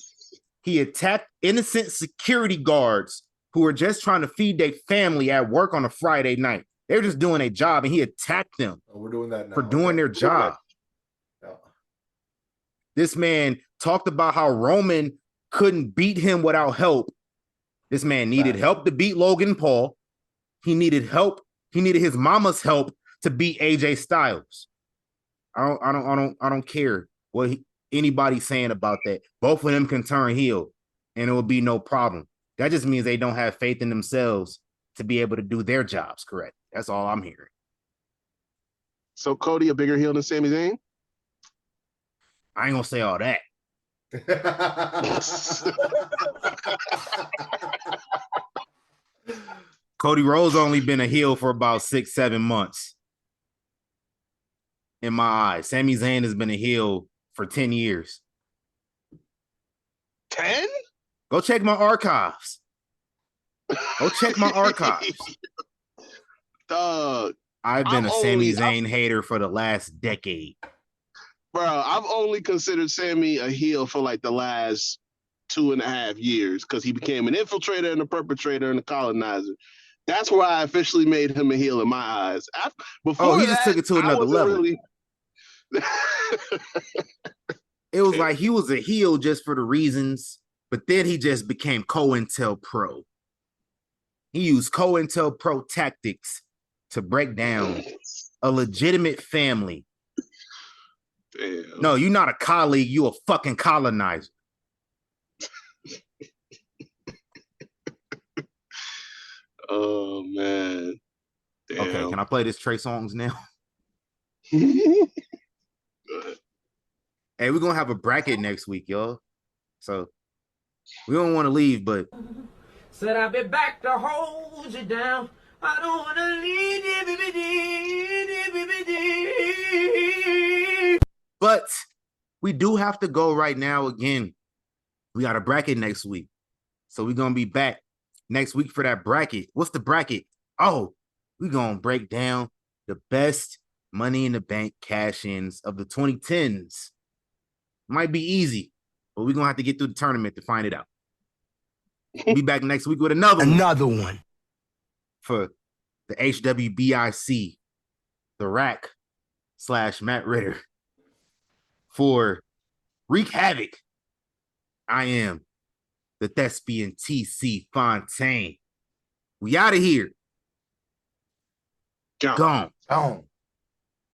he attacked innocent security guards who were just trying to feed their family at work on a Friday night. They're just doing a job, and he attacked them we're doing that now. for doing their job. Yeah. This man talked about how Roman couldn't beat him without help. This man needed help to beat Logan Paul. He needed help. He needed his mama's help to beat AJ Styles. I don't care what anybody's saying about that. Both of them can turn heel, and it will be no problem. That just means they don't have faith in themselves to be able to do their jobs correct. That's all I'm hearing. So Cody a bigger heel than Sami Zayn? I ain't gonna say all that. Cody Rhodes only been a heel for about 6-7 months. In my eyes, Sami Zayn has been a heel for 10 years. 10? Go check my archives. Go check my archives. Dog. I've been a Sami Zayn hater for the last decade. Bro, I've only considered Sami a heel for like the last 2.5 years because he became an infiltrator and a perpetrator and a colonizer. That's where I officially made him a heel in my eyes. Before he just took it to another level. It was like he was a heel just for the reasons, but then he just became COINTELPRO. He used COINTELPRO tactics to break down a legitimate family. Damn. No, you're not a colleague. You a fucking colonizer. Oh man. Damn. Okay, can I play this Trey Songz now? Go ahead. Hey, we're gonna have a bracket next week, y'all. So we don't want to leave, but Said I'll be back to hold you down. I don't want to leave. but we do have to go right now again. We got a bracket next week. So we're gonna be back next week for that bracket. What's the bracket? Oh, we're gonna break down the best Money in the Bank cash-ins of the 2010s. Might be easy, but we're gonna have to get through the tournament to find it out. We'll be back next week with another one for the HWBIC, the Rack / Matt Ritter. For Wreak Havoc, I am the thespian TC Fontaine. We out of here. Gone. Gone. Oh.